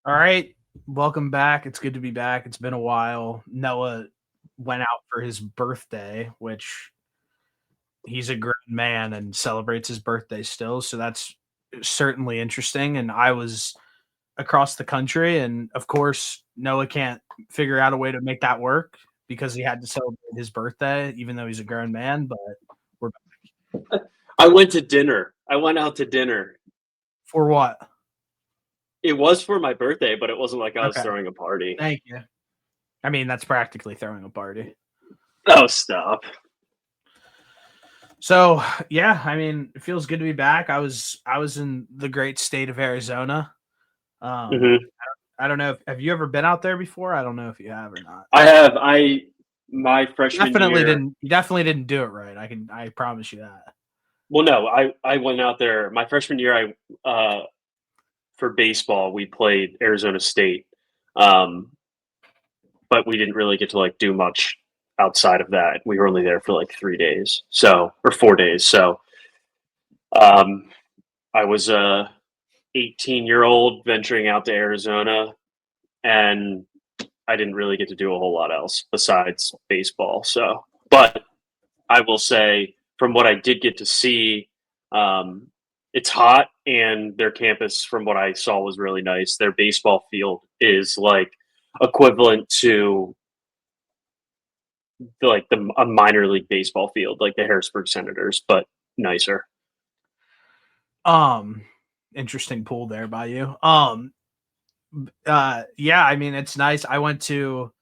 All right, welcome back. It's good to be back. It's been a while. Noah went out for his birthday, which he's a grown man and celebrates his birthday still, so that's certainly interesting. And I was across the country, and of course, Noah can't figure out a way to make that work because he had to celebrate his birthday, even though he's a grown man. But we're I went to dinner. I went out to dinner. for what? It was for my birthday, but it wasn't like I was Okay, throwing a party. thank you. I mean, that's practically throwing a party. Oh, stop. So yeah, I mean, it feels good to be back. I was in the great state of Arizona. Um, hmm I don't know. Have you ever been out there before? I don't know if you have or not. I have. My freshman year. You definitely didn't do it right. I promise you that. Well, no, I went out there my freshman year. For baseball we played Arizona State, um, but we didn't really get to do much outside of that. We were only there for 3 days, or 4 days. So um, I was a 18-year-old venturing out to Arizona, and I didn't really get to do a whole lot else besides baseball. So, but I will say, from what I did get to see, it's hot, and their campus, from what I saw, was really nice. Their baseball field is equivalent to a minor league baseball field, like the Harrisburg Senators, but nicer. Um, Interesting pull there by you. Yeah, I mean, it's nice. I went to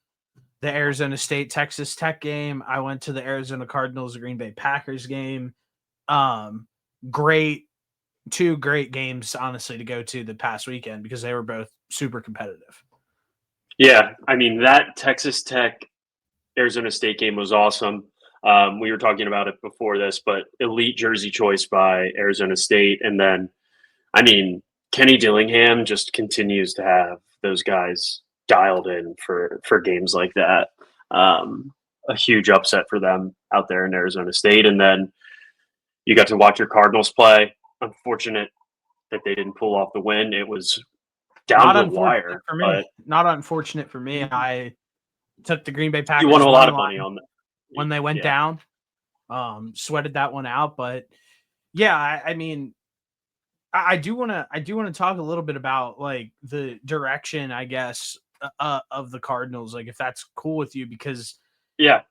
the Arizona State Texas Tech game. I went to the Arizona Cardinals Green Bay Packers game. Um, great two great games, honestly, to go to the past weekend because they were both super competitive. Yeah, I mean, that Texas Tech Arizona State game was awesome. We were talking about it before this, but elite jersey choice by Arizona State. And then, I mean, Kenny Dillingham just continues to have those guys dialed in for games like that. A huge upset for them out there in Arizona State. And then you got to watch your Cardinals play. Unfortunate that they didn't pull off the win. It was down Not to the unfortunate wire, for me. but Not unfortunate for me. I took the Green Bay you won Packers a lot money of money line on that. when they went Yeah. down. Sweated that one out, but yeah, I mean, I do want to talk a little bit about like the direction, I guess, of the Cardinals, like if that's cool with you, because Yeah.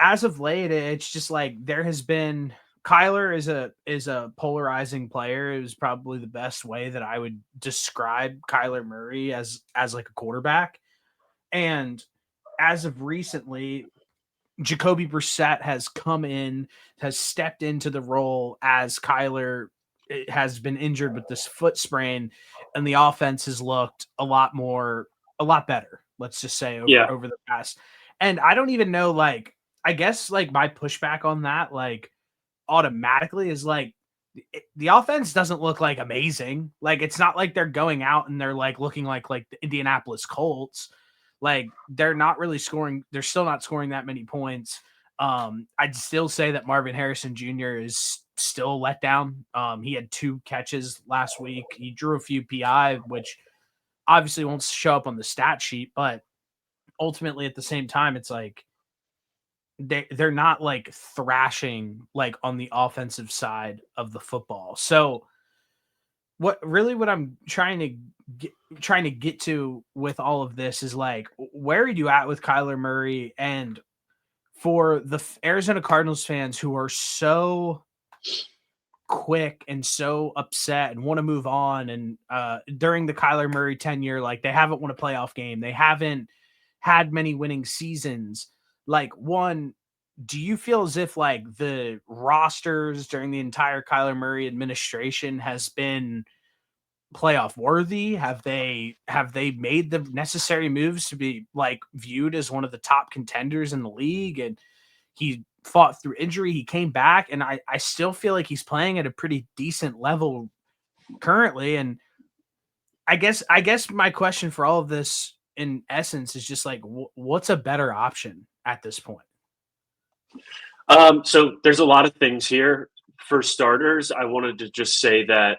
as of late, it's just like there has been Kyler is a polarizing player. It was probably the best way that I would describe Kyler Murray as like a quarterback. And as of recently, Jacoby Brissett has come in, has stepped into the role as Kyler has been injured with this foot sprain, and the offense has looked a lot better. Let's just say Yeah. over the past. And I don't even know, like, I guess like my pushback on that, like, automatically is like the offense doesn't look like amazing. Like it's not like they're going out and they're like looking like the Indianapolis Colts. Like they're not really scoring. They're still not scoring that many points. I'd still say that Marvin Harrison Jr. is still a letdown. He had 2 catches last week. He drew a few PI, which obviously won't show up on the stat sheet, but ultimately at the same time, it's like they're not like thrashing like on the offensive side of the football. So what I'm trying to get to with all of this is like where are you at with Kyler Murray, and for the Arizona Cardinals fans who are so quick and so upset and want to move on, and during the Kyler Murray tenure, like they haven't won a playoff game, they haven't had many winning seasons. Like, one, do you feel as if like the rosters during the entire Kyler Murray administration has been playoff worthy? Have they made the necessary moves to be like viewed as one of the top contenders in the league? And he fought through injury, he came back, and I still feel like he's playing at a pretty decent level currently. And I guess my question for all of this in essence is just like what's a better option at this point? So there's a lot of things here. For starters, I wanted to just say that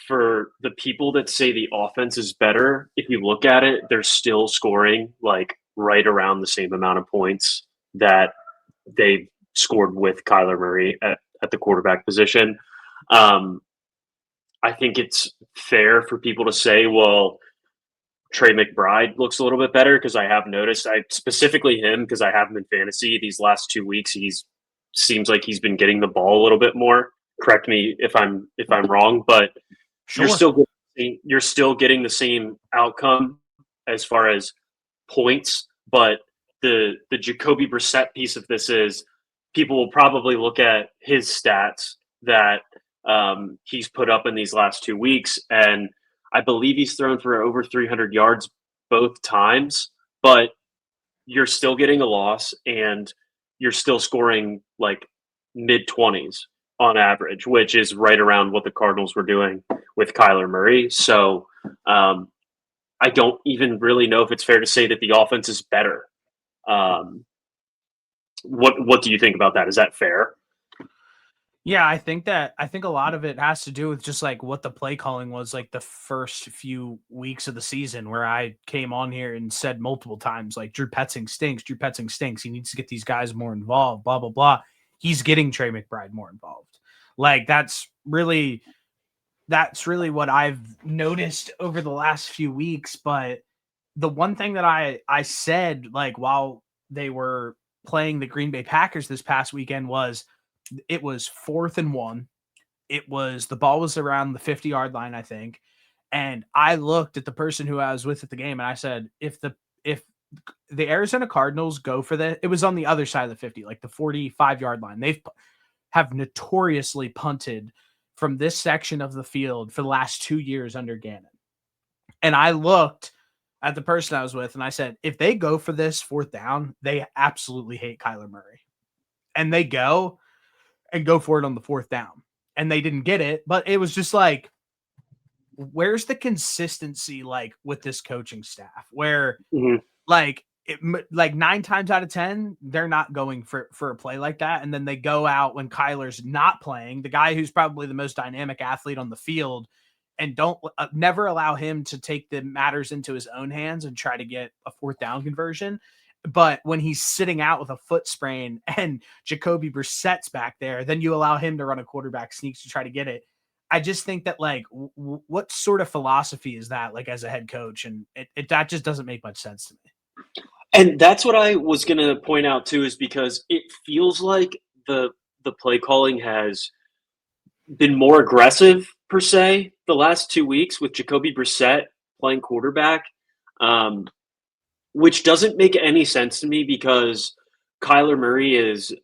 For the people that say the offense is better, if you look at it, they're still scoring like right around the same amount of points that they scored with Kyler Murray at the quarterback position. Um, I think it's fair for people to say, well, Trey McBride looks a little bit better because I have noticed, I specifically him because I have him in fantasy these last 2 weeks. He's seems like he's been getting the ball a little bit more. Correct me if I'm wrong, but you're Sure. still getting the same outcome as far as points. But the Jacoby Brissett piece of this is people will probably look at his stats that he's put up in these last 2 weeks, and I believe he's thrown for over 300 yards both times, but you're still getting a loss and you're still scoring like mid 20s on average, which is right around what the Cardinals were doing with Kyler Murray. So I don't even really know if it's fair to say that the offense is better. What do you think about that? Is that fair? Yeah, I think a lot of it has to do with just like what the play calling was like the first few weeks of the season, where I came on here and said multiple times like Drew Petzing stinks. Drew Petzing stinks. He needs to get these guys more involved. Blah blah blah. He's getting Trey McBride more involved. Like that's really what I've noticed over the last few weeks. But the one thing that I said like while they were playing the Green Bay Packers this past weekend was it was 4th and 1. The ball was around the 50-yard line, I think. And I looked at the person who I was with at the game and I said, if the Arizona Cardinals go for that, it was on the other side of the 50, like the 45-yard line. Have notoriously punted from this section of the field for the last 2 years under Gannon. And I looked at the person I was with and I said, if they go for this 4th down, they absolutely hate Kyler Murray. And they go for it on the 4th down. And they didn't get it, but it was just like, where's the consistency like with this coaching staff where like 9 times out of 10, they're not going for a play like that. And then they go out when Kyler's not playing, the guy who's probably the most dynamic athlete on the field, and don't never allow him to take the matters into his own hands and try to get a 4th down conversion. But when he's sitting out with a foot sprain and Jacoby Brissett's back there, then you allow him to run a quarterback sneaks to try to get it. I just think that like, what sort of philosophy is that like as a head coach? And that just doesn't make much sense to me. And that's what I was going to point out too, is because it feels like the play calling has been more aggressive per se the last 2 weeks with Jacoby Brissett playing quarterback. Which doesn't make any sense to me because Kyler Murray is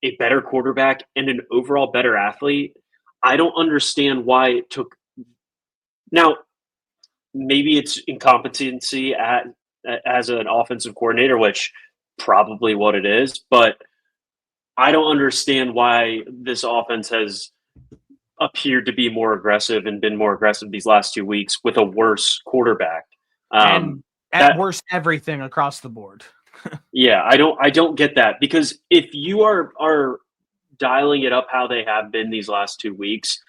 a better quarterback and an overall better athlete. I don't understand why it took. Now, maybe it's incompetency as an offensive coordinator, which probably what it is, but I don't understand why this offense has appeared to be more aggressive and been more aggressive these last 2 weeks with a worse quarterback. And at worst, everything across the board. Yeah, I don't get that, because if you are dialing it up how they have been these last 2 weeks,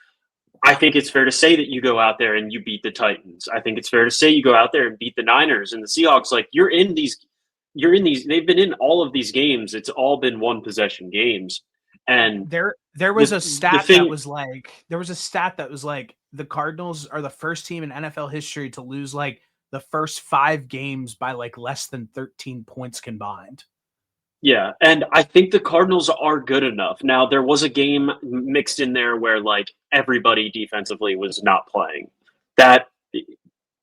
I think it's fair to say that you go out there and you beat the Titans. I think it's fair to say you go out there and beat the Niners and the Seahawks. Like you're in these. They've been in all of these games. It's all been one possession games. And there was a stat that was like the Cardinals are the first team in NFL history to lose like the first 5 games by like less than 13 points combined. Yeah, and I think the Cardinals are good enough. Now, there was a game mixed in there where like everybody defensively was not playing. That,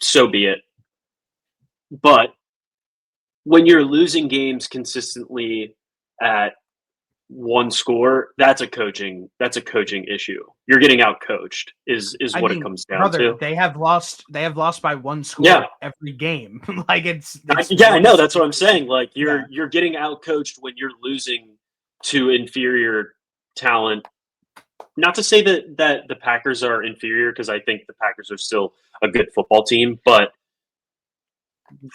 so be it. But when you're losing games consistently at one score, that's a coaching issue. You're getting out coached is what it comes down to. They have lost by 1 score every game. Like it's I know, that's what I'm saying. Like you're getting out coached when you're losing to inferior talent. Not to say that the Packers are inferior, because I think the Packers are still a good football team, but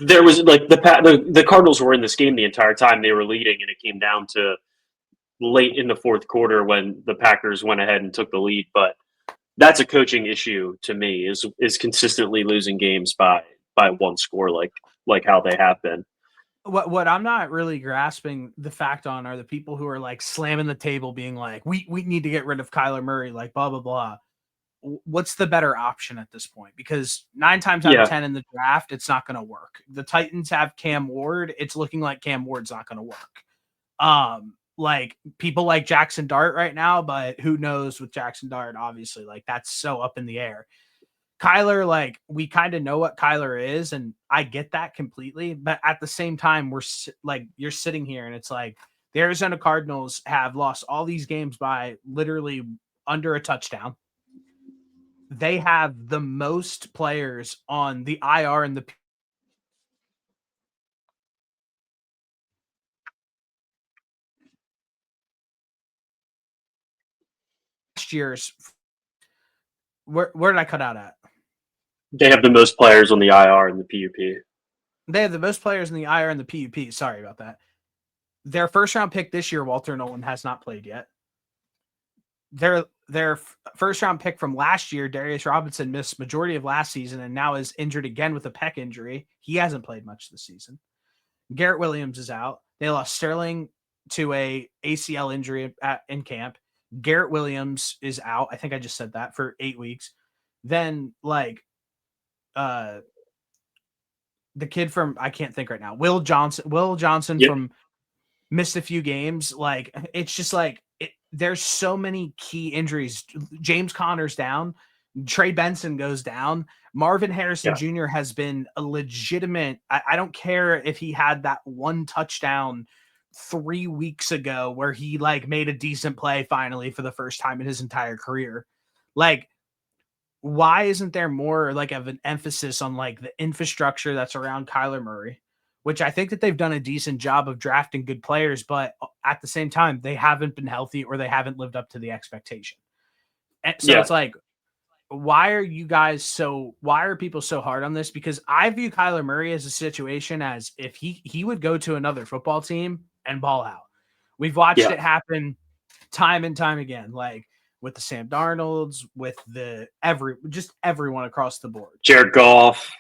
there was like the Cardinals were in this game the entire time. They were leading, and it came down to late in the 4th quarter when the Packers went ahead and took the lead. But that's a coaching issue to me, is consistently losing games by one score, like how they have been. What I'm not really grasping the fact on are the people who are like slamming the table, being like, we need to get rid of Kyler Murray, like blah blah blah. What's the better option at this point? Because 9 times out of Yeah, 10 in the draft, it's not going to work. The Titans have Cam Ward. It's looking like Cam Ward's not going to work. Like people like Jackson Dart right now, but who knows with Jackson Dart, obviously, like that's so up in the air. Kyler, like we kind of know what Kyler is, and I get that completely. But at the same time, we're like, you're sitting here and it's like the Arizona Cardinals have lost all these games by literally under a touchdown. They have the most players on the IR and the past years. Where did I cut out at? they have the most players on the IR and the PUP. They have the most players in the IR and the PUP. Sorry about that. Their first round pick this year, Walter Nolan, has not played yet. Their first round pick from last year, Darius Robinson, missed majority of last season and now is injured again with a pec injury. He hasn't played much this season. Garrett Williams is out. They lost Sterling to a ACL injury in camp. Garrett Williams is out. I think I just said that, for 8 weeks. Then like the kid from, I can't think right now, Will Johnson Yep. from missed a few games. Like it's just like there's so many key injuries. James Conner's down. Trey Benson goes down. Marvin Harrison Yeah. Jr. has been a legitimate. I don't care if he had that one touchdown 3 weeks ago where he like made a decent play finally for the first time in his entire career. Like, why isn't there more like of an emphasis on like the infrastructure that's around Kyler Murray? Which I think that they've done a decent job of drafting good players, but at the same time, they haven't been healthy or they haven't lived up to the expectation. And so Yeah. it's like, why are people so hard on this? Because I view Kyler Murray as a situation as if he would go to another football team and ball out. We've watched Yeah. it happen time and time again, like with the Sam Darnolds, with just everyone across the board. Jared Goff.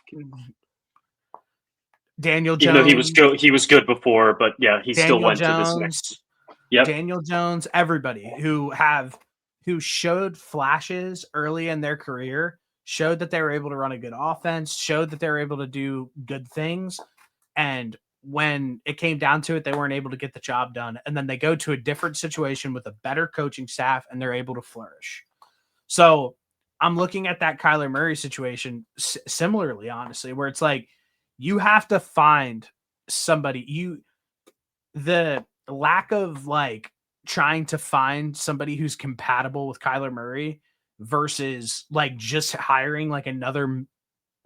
Daniel Even though Jones, he was good before, but yeah, he still Daniel went to this Jones, next. Yep. Daniel Jones, everybody who showed flashes early in their career, showed that they were able to run a good offense, showed that they were able to do good things. And when it came down to it, they weren't able to get the job done. And then they go to a different situation with a better coaching staff and they're able to flourish. So I'm looking at that Kyler Murray situation similarly, honestly, where it's like, you have to find somebody. The lack of like trying to find somebody who's compatible with Kyler Murray versus like just hiring like another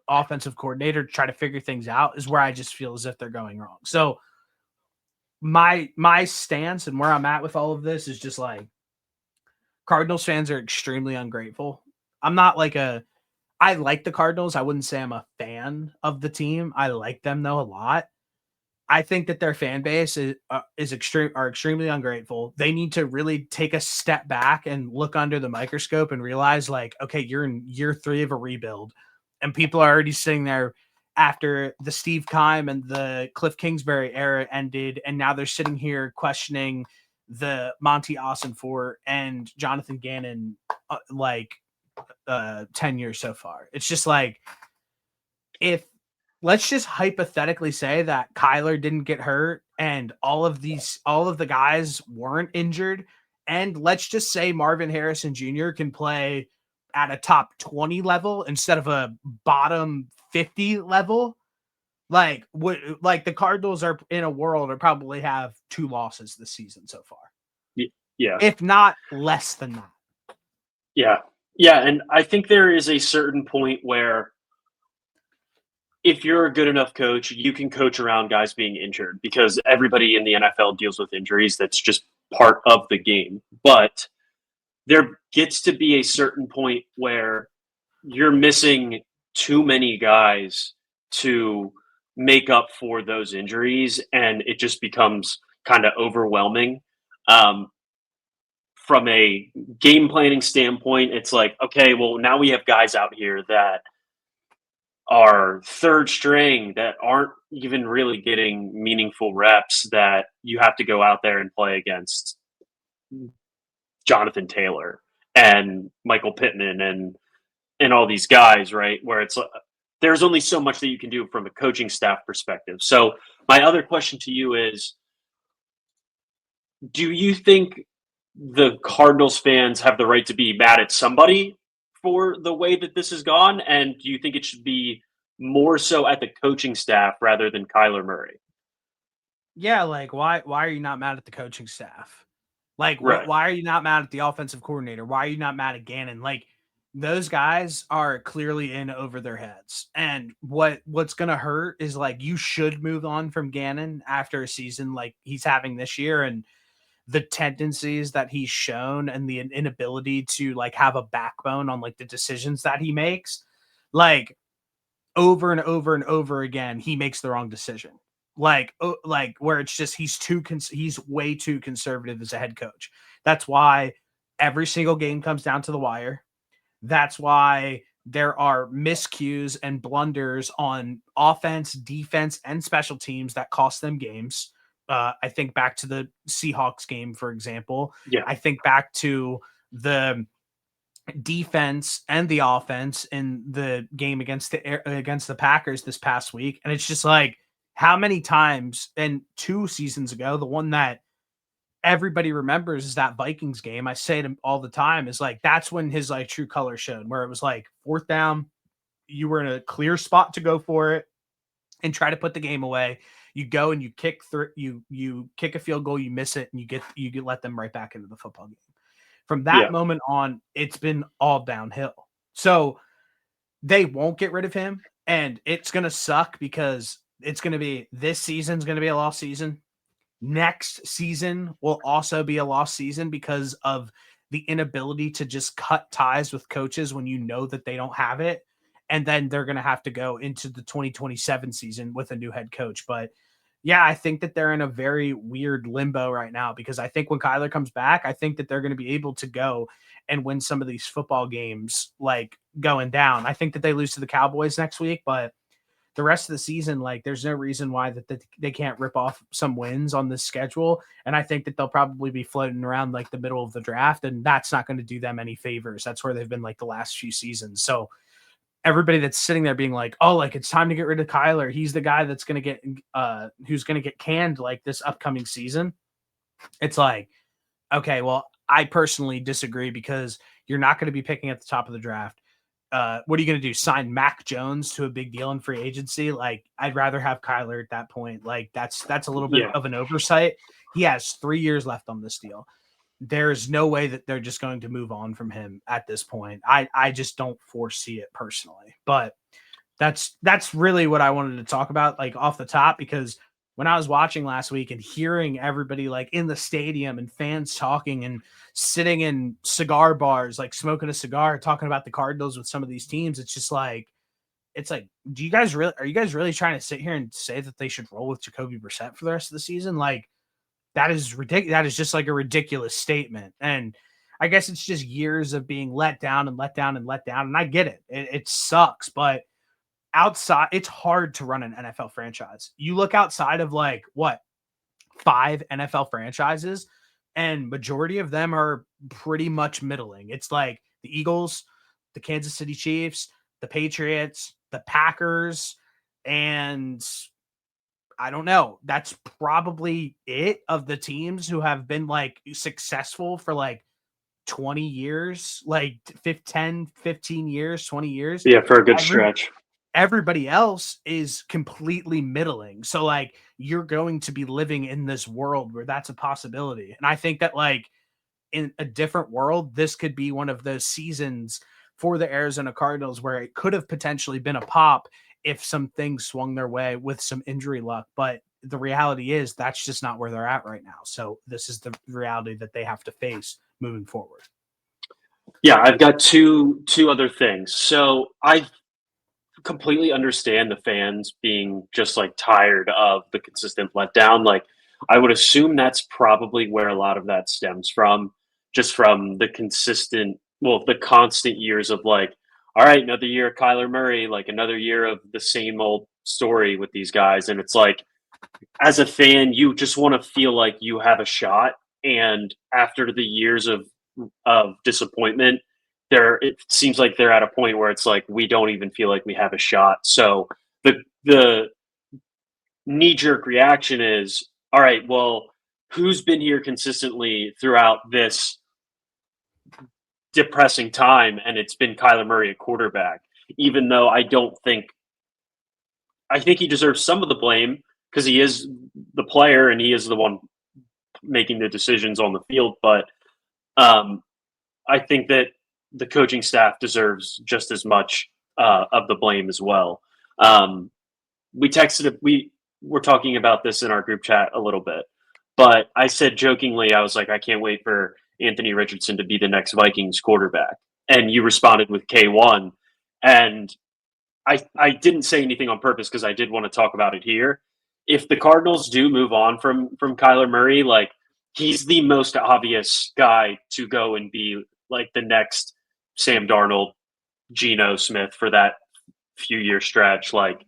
offensive coordinator to try to figure things out is where I just feel as if they're going wrong. So my stance and where I'm at with all of this is just like, Cardinals fans are extremely ungrateful. I'm not like I like the Cardinals. I wouldn't say I'm a fan of the team. I like them though a lot. I think that their fan base are extremely ungrateful. They need to really take a step back and look under the microscope and realize, like, okay, you're in year 3 of a rebuild, and people are already sitting there after the Steve Keim and the Cliff Kingsbury era ended, and now they're sitting here questioning the Monty Ossenfort and Jonathan Gannon 10 years so far. It's just like, if let's just hypothetically say that Kyler didn't get hurt and all of the guys weren't injured, and let's just say Marvin Harrison Jr. can play at a top 20 level instead of a bottom 50 level. Like the Cardinals are in a world or probably have 2 losses this season so far. Yeah. If not less than that. Yeah. Yeah. And I think there is a certain point where if you're a good enough coach, you can coach around guys being injured, because everybody in the NFL deals with injuries. That's just part of the game. But there gets to be a certain point where you're missing too many guys to make up for those injuries, and it just becomes kind of overwhelming. from a game planning standpoint, it's like, okay, well, now we have guys out here that are third string that aren't even really getting meaningful reps that you have to go out there and play against Jonathan Taylor and Michael Pittman and all these guys, right? Where it's there's only so much that you can do from a coaching staff perspective. So my other question to you is, do you think the Cardinals fans have the right to be mad at somebody for the way that this has gone? And do you think it should be more so at the coaching staff rather than Kyler Murray? Yeah, like why are you not mad at the coaching staff? Like Right. why are you not mad at the offensive coordinator? Why are you not mad at Gannon? Like those guys are clearly in over their heads. And what's going to hurt is like you should move on from Gannon after a season like he's having this year, and the tendencies that he's shown and the inability to like have a backbone on like the decisions that he makes. Like over and over and over again, he makes the wrong decision. Like where it's just he's way too conservative as a head coach. That's why every single game comes down to the wire. That's why there are miscues and blunders on offense, defense, and special teams that cost them games. I think back to the Seahawks game, for example. Yeah. I think back to the defense and the offense in the game against the Packers this past week, and it's just like how many times, and 2 seasons ago, the one that everybody remembers is that Vikings game. I say it all the time, is like that's when his like true color showed, where it was like 4th down, you were in a clear spot to go for it and try to put the game away. You go and you kick through, you kick a field goal, you miss it, and you get let them right back into the football game. From that Yeah. moment on, it's been all downhill. So they won't get rid of him, and it's going to suck because it's going to be, this season's going to be a lost season. Next season will also be a lost season because of the inability to just cut ties with coaches when you know that they don't have it. And then they're going to have to go into the 2027 season with a new head coach. But yeah, I think that they're in a very weird limbo right now, because I think when Kyler comes back, I think that they're going to be able to go and win some of these football games like going down. I think that they lose to the Cowboys next week, but the rest of the season, like there's no reason why that they can't rip off some wins on this schedule. And I think that they'll probably be floating around like the middle of the draft, and that's not going to do them any favors. That's where they've been like the last few seasons. So everybody that's sitting there being like, oh, like it's time to get rid of Kyler, he's the guy that's going to get who's going to get canned like this upcoming season. It's like, okay, well, I personally disagree, because you're not going to be picking at the top of the draft. What are you going to do? Sign Mac Jones to a big deal in free agency? Like, I'd rather have Kyler at that point. Like, that's a little bit of an oversight. He has 3 years left on this deal. There's no way that they're just going to move on from him at this point. I just don't foresee it personally. But that's really what I wanted to talk about, like off the top, because when I was watching last week and hearing everybody like in the stadium and fans talking and sitting in cigar bars, like smoking a cigar, talking about the Cardinals with some of these teams, it's just like, are you guys really trying to sit here and say that they should roll with Jacoby Brissett for the rest of the season? Like, that is ridiculous. That is just like a ridiculous statement. And I guess it's just years of being let down and let down and let down. And I get it. It sucks, but outside, it's hard to run an NFL franchise. You look outside of like what, 5 NFL franchises, and majority of them are pretty much middling. It's like the Eagles, the Kansas City Chiefs, the Patriots, the Packers, and I don't know. That's probably it of the teams who have been like successful for like 20 years, like 15 years, 20 years. Yeah, for a good stretch. Everybody else is completely middling. So like you're going to be living in this world where that's a possibility. And I think that like in a different world, this could be one of those seasons for the Arizona Cardinals where it could have potentially been a pop if some things swung their way with some injury luck. But the reality is that's just not where they're at right now. So this is the reality that they have to face moving forward. Yeah, I've got two other things. So I completely understand the fans being just like tired of the consistent letdown. Like, I would assume that's probably where a lot of that stems from. just from the constant years of like, all right, another year of Kyler Murray, like another year of the same old story with these guys. And it's like, as a fan, you just want to feel like you have a shot. And after the years of disappointment, it seems like they're at a point where it's like we don't even feel like we have a shot. So the knee jerk reaction is, all right, well, who's been here consistently throughout this depressing time? And it's been Kyler Murray at quarterback, even though I think he deserves some of the blame because he is the player and he is the one making the decisions on the field. But I think that the coaching staff deserves just as much of the blame as well. We were talking about this in our group chat a little bit, but I said jokingly, I was like, I can't wait for Anthony Richardson to be the next Vikings quarterback. And you responded with K1. And I didn't say anything on purpose because I did want to talk about it here. If the Cardinals do move on from Kyler Murray, like he's the most obvious guy to go and be like the next Sam Darnold, Geno Smith for that few year stretch. Like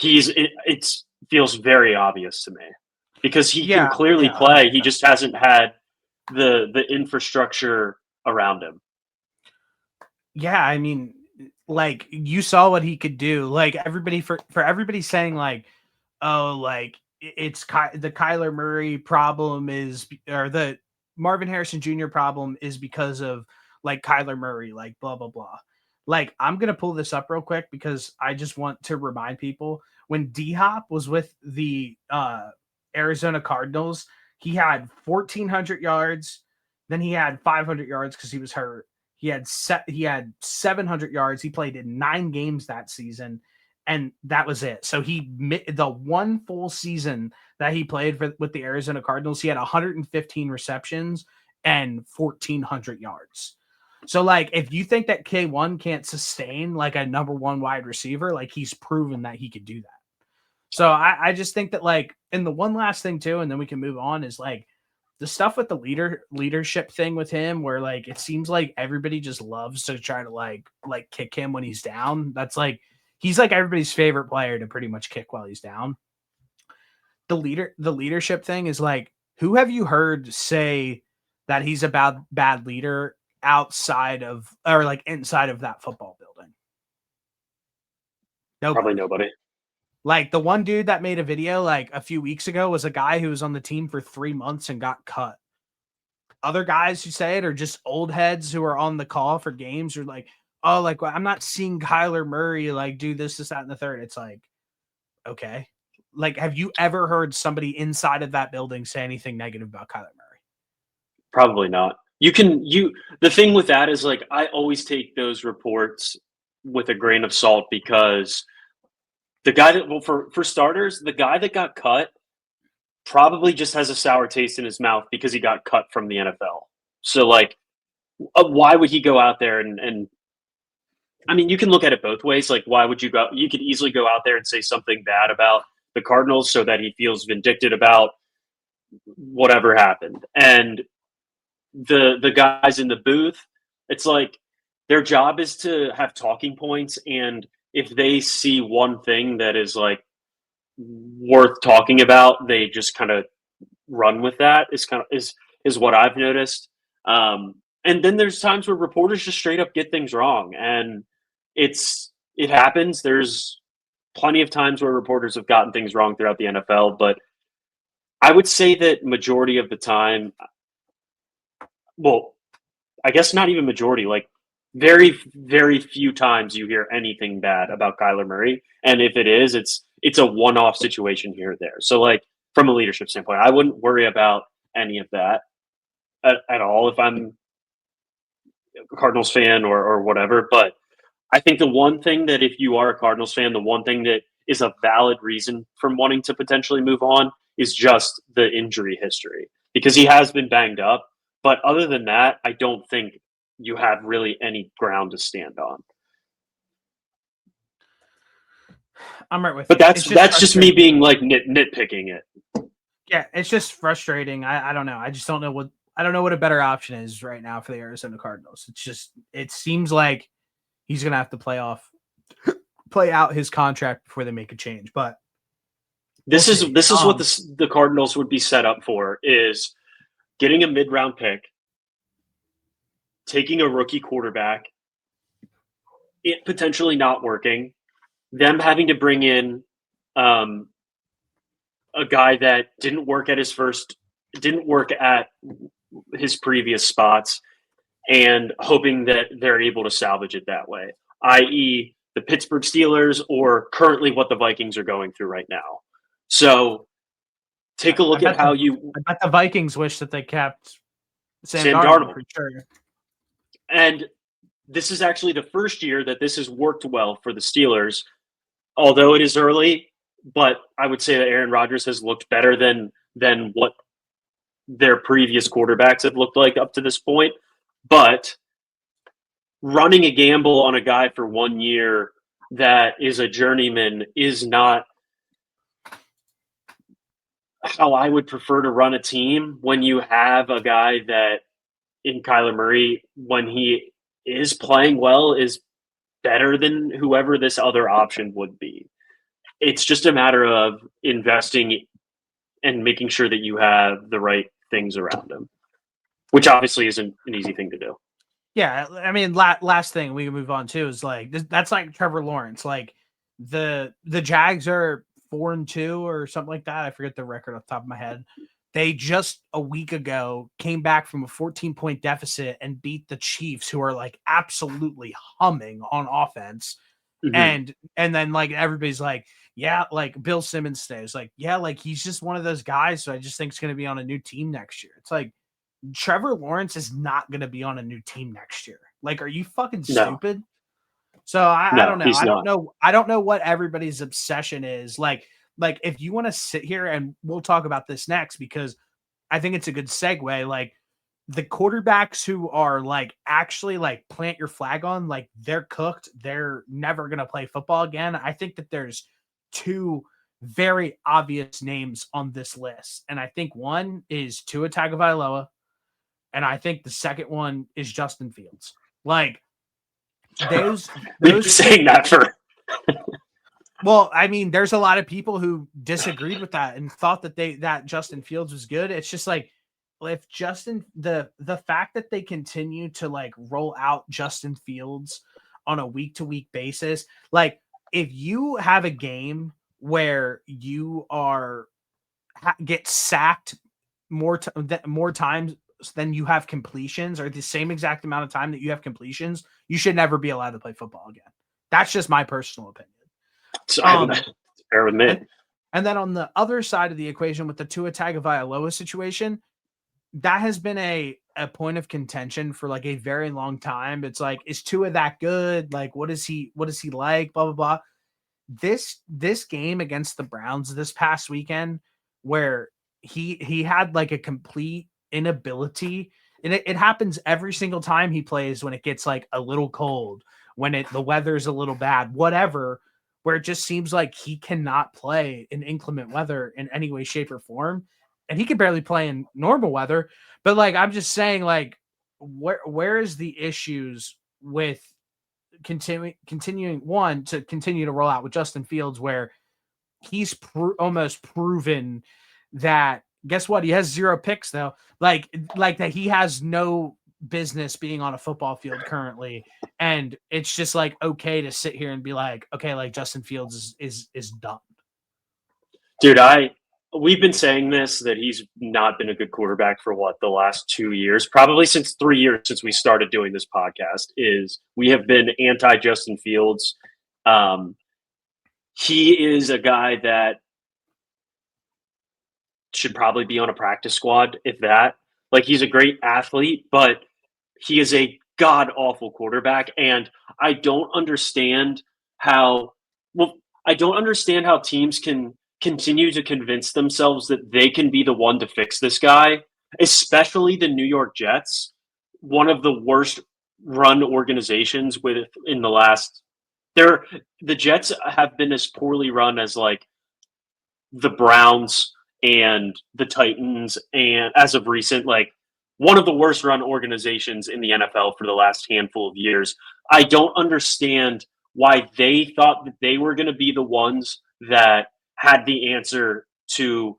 it feels very obvious to me because he can clearly play. He just hasn't had the infrastructure around him. Yeah, I mean, like you saw what he could do. Like everybody for everybody saying like, oh, like it's the Kyler Murray problem is, or the Marvin Harrison Jr. problem is because of like Kyler Murray, like blah blah blah. Like I'm gonna pull this up real quick because I just want to remind people when D Hop was with the Arizona Cardinals, he had 1,400 yards, then he had 500 yards because he was hurt. He had 700 yards. He played in 9 games that season, and that was it. So the one full season that he played with the Arizona Cardinals, he had 115 receptions and 1,400 yards. So, like, if you think that K1 can't sustain like a number 1 wide receiver, like he's proven that he could do that. So I just think that like, and the one last thing too, and then we can move on is like the stuff with the leadership thing with him, where like it seems like everybody just loves to try to like kick him when he's down. That's like he's like everybody's favorite player to pretty much kick while he's down. The leadership thing is like, who have you heard say that he's a bad leader outside of or like inside of that football building? Nobody. Probably nobody. Like the one dude that made a video like a few weeks ago was a guy who was on the team for 3 months and got cut. Other guys who say it are just old heads who are on the call for games or like, oh, like well, I'm not seeing Kyler Murray like do this, that, and the third. It's like, okay. Like, have you ever heard somebody inside of that building say anything negative about Kyler Murray? Probably not. The thing with that is like, I always take those reports with a grain of salt because the guy that, well, for starters, the guy that got cut probably just has a sour taste in his mouth because he got cut from the NFL. So, like, why would he go out there and I mean, you can look at it both ways. Like, why would you go? You could easily go out there and say something bad about the Cardinals so that he feels vindicted about whatever happened. And the guys in the booth, it's like their job is to have talking points, and if they see one thing that is like worth talking about, they just kind of run with that. Is what I've noticed. And then there's times where reporters just straight up get things wrong, and it happens. There's plenty of times where reporters have gotten things wrong throughout the NFL, but I would say that majority of the time, well, I guess not even majority, like very, very few times you hear anything bad about Kyler Murray. And if it is, it's a one-off situation here or there. So like from a leadership standpoint, I wouldn't worry about any of that at all if I'm a Cardinals fan or whatever. But I think the one thing that if you are a Cardinals fan, the one thing that is a valid reason from wanting to potentially move on is just the injury history because he has been banged up. But other than that, I don't think you have really any ground to stand on. I'm right with you. But that's just me being like nitpicking it. Yeah, it's just frustrating. I don't know. I just don't know I don't know what a better option is right now for the Arizona Cardinals. It seems like he's gonna have to play out his contract before they make a change. But this is what the Cardinals would be set up for, is getting a mid-round pick, taking a rookie quarterback, it potentially not working, them having to bring in a guy that didn't work at his previous spots, and hoping that they're able to salvage it that way, i.e. the Pittsburgh Steelers, or currently what the Vikings are going through right now. So take a look at how I bet the Vikings wish that they kept Sam Darnold. For sure. And this is actually the first year that this has worked well for the Steelers, although it is early. But I would say that Aaron Rodgers has looked better than what their previous quarterbacks have looked like up to this point. But running a gamble on a guy for 1 year that is a journeyman is not how I would prefer to run a team, when you have a guy that, in Kyler Murray, when he is playing well, is better than whoever this other option would be. It's just a matter of investing and making sure that you have the right things around him, which obviously isn't an easy thing to do. Yeah, I mean, last thing we can move on to is like that's like Trevor Lawrence. Like the Jags are 4-2 or something like that. I forget the record off the top of my head. They just a week ago came back from a 14-point deficit and beat the Chiefs, who are like absolutely humming on offense. Mm-hmm. And then like everybody's like, yeah, like Bill Simmons stays, like, yeah, like he's just one of those guys. So I just think it's going to be on a new team next year. It's like Trevor Lawrence is not going to be on a new team next year. Like, are you fucking stupid? No. So I don't know. I don't know what everybody's obsession is. Like if you want to sit here, and we'll talk about this next, because I think it's a good segue. Like the quarterbacks who are like actually like plant your flag on, like they're cooked. They're never going to play football again. I think that there's two very obvious names on this list. And I think one is Tua Tagovailoa, and I think the second one is Justin Fields. Like those saying that for well, I mean, there's a lot of people who disagreed with that and thought that Justin Fields was good. It's just like, if Justin, the fact that they continue to like roll out Justin Fields on a week-to-week basis, like if you have a game where you get sacked more times than you have completions, or the same exact amount of time that you have completions, you should never be allowed to play football again. That's just my personal opinion. Fair with me. And then on the other side of the equation with the Tua Tagovailoa situation, that has been a point of contention for like a very long time. It's like, is Tua that good? Like, what is he like? Blah, blah, blah. This game against the Browns this past weekend, where he had like a complete inability, and it happens every single time he plays, when it gets like a little cold, when the weather's a little bad, whatever, where it just seems like he cannot play in inclement weather in any way, shape, or form. And he can barely play in normal weather. But like, I'm just saying, like, where is the issues with continuing to continue to roll out with Justin Fields, where he's almost proven that, guess what? He has 0 picks though. Like that he has no business being on a football field currently. And it's just like, okay to sit here and be like, okay, like Justin Fields is done. Dude, we've been saying this, that he's not been a good quarterback for the last 2 years, probably since 3 years since we started doing this podcast. Is we have been anti Justin Fields. He is a guy that should probably be on a practice squad, if that. Like, he's a great athlete, but he is a god awful quarterback, and I don't understand how teams can continue to convince themselves that they can be the one to fix this guy, especially the New York Jets, one of the worst run organizations in the last. The Jets have been as poorly run as like the Browns and the Titans, and as of recent, like one of the worst run organizations in the NFL for the last handful of years. I don't understand why they thought that they were going to be the ones that had the answer to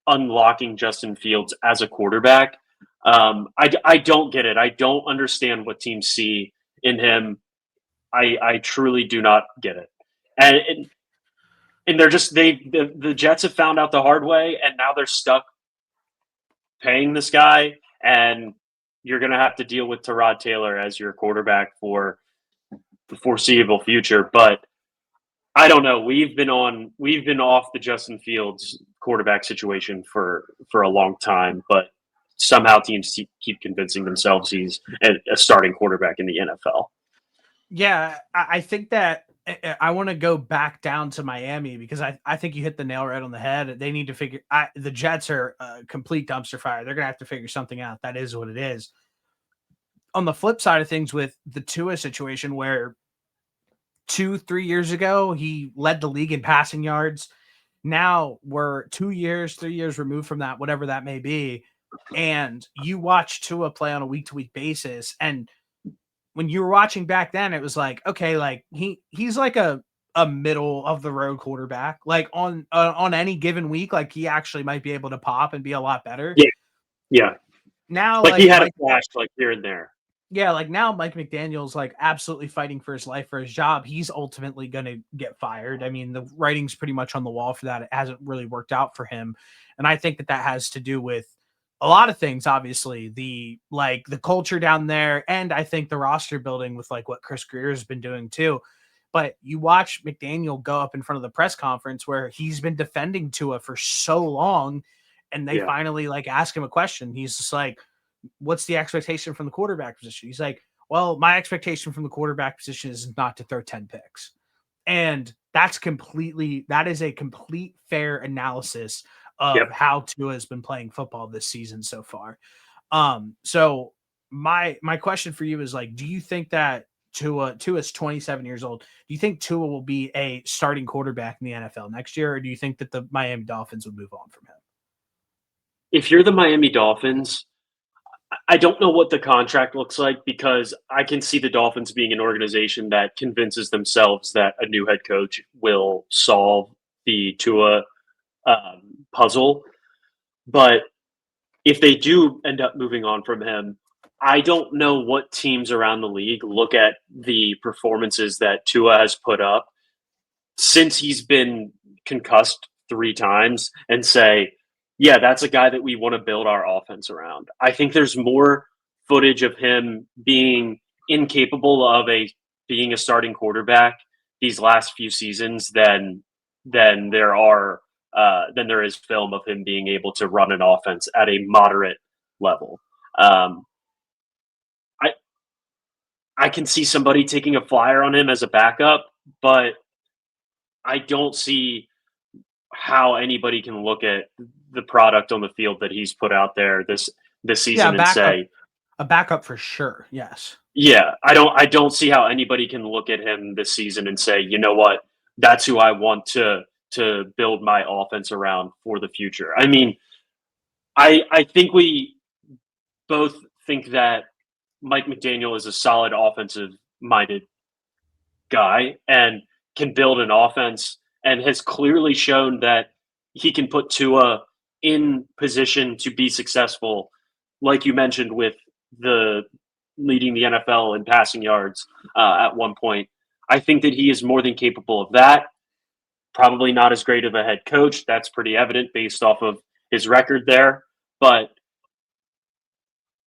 unlocking Justin Fields as a quarterback. I don't get it. I don't understand what teams see in him. I truly do not get it. And they're just the Jets have found out the hard way, and now they're stuck paying this guy, and you're going to have to deal with Tyrod Taylor as your quarterback for the foreseeable future. But I don't know. We've been off the Justin Fields quarterback situation for a long time, but somehow teams keep convincing themselves he's a starting quarterback in the NFL. Yeah, I think that I want to go back down to Miami because I think you hit the nail right on the head. They need to figure the Jets are a complete dumpster fire. They're going to have to figure something out. That is what it is. On the flip side of things with the Tua situation where 2-3 years ago, he led the league in passing yards. Now we're 2 years, 3 years removed from that, whatever that may be. And you watch Tua play on a week to week basis. And when you were watching back then, it was like, okay, like he's like a middle of the road quarterback. Like on any given week, like he actually might be able to pop and be a lot better. Yeah, yeah. Now, like he had a flash like here and there. Yeah, like now Mike McDaniel's like absolutely fighting for his life, for his job. He's ultimately going to get fired. I mean, the writing's pretty much on the wall for that. It hasn't really worked out for him. And I think that has to do with a lot of things, obviously, the culture down there. And I think the roster building with like what Chris Greer has been doing too. But you watch McDaniel go up in front of the press conference where he's been defending Tua for so long. And they finally like ask him a question. He's just like, what's the expectation from the quarterback position? He's like, well, my expectation from the quarterback position is not to throw 10 picks. And that is a complete fair analysis of how Tua has been playing football this season so far. So my question for you is like, do you think that Tua's 27 years old? Do you think Tua will be a starting quarterback in the NFL next year? Or do you think that the Miami Dolphins would move on from him? If you're the Miami Dolphins, I don't know what the contract looks like because I can see the Dolphins being an organization that convinces themselves that a new head coach will solve the Tua puzzle. But if they do end up moving on from him, I don't know what teams around the league look at the performances that Tua has put up since he's been concussed 3 times and say, yeah, that's a guy that we want to build our offense around. I think there's more footage of him being incapable of being a starting quarterback these last few seasons than there is film of him being able to run an offense at a moderate level. I can see somebody taking a flyer on him as a backup, but I don't see how anybody can look at the product on the field that he's put out there this season and say a backup for sure. Yes. Yeah, I don't see how anybody can look at him this season and say, you know what, that's who I want to build my offense around for the future. I mean, I think we both think that Mike McDaniel is a solid offensive minded guy and can build an offense and has clearly shown that he can put Tua in position to be successful, like you mentioned, with the leading the NFL in passing yards at one point. I think that he is more than capable of that. Probably not as great of a head coach. That's pretty evident based off of his record there. But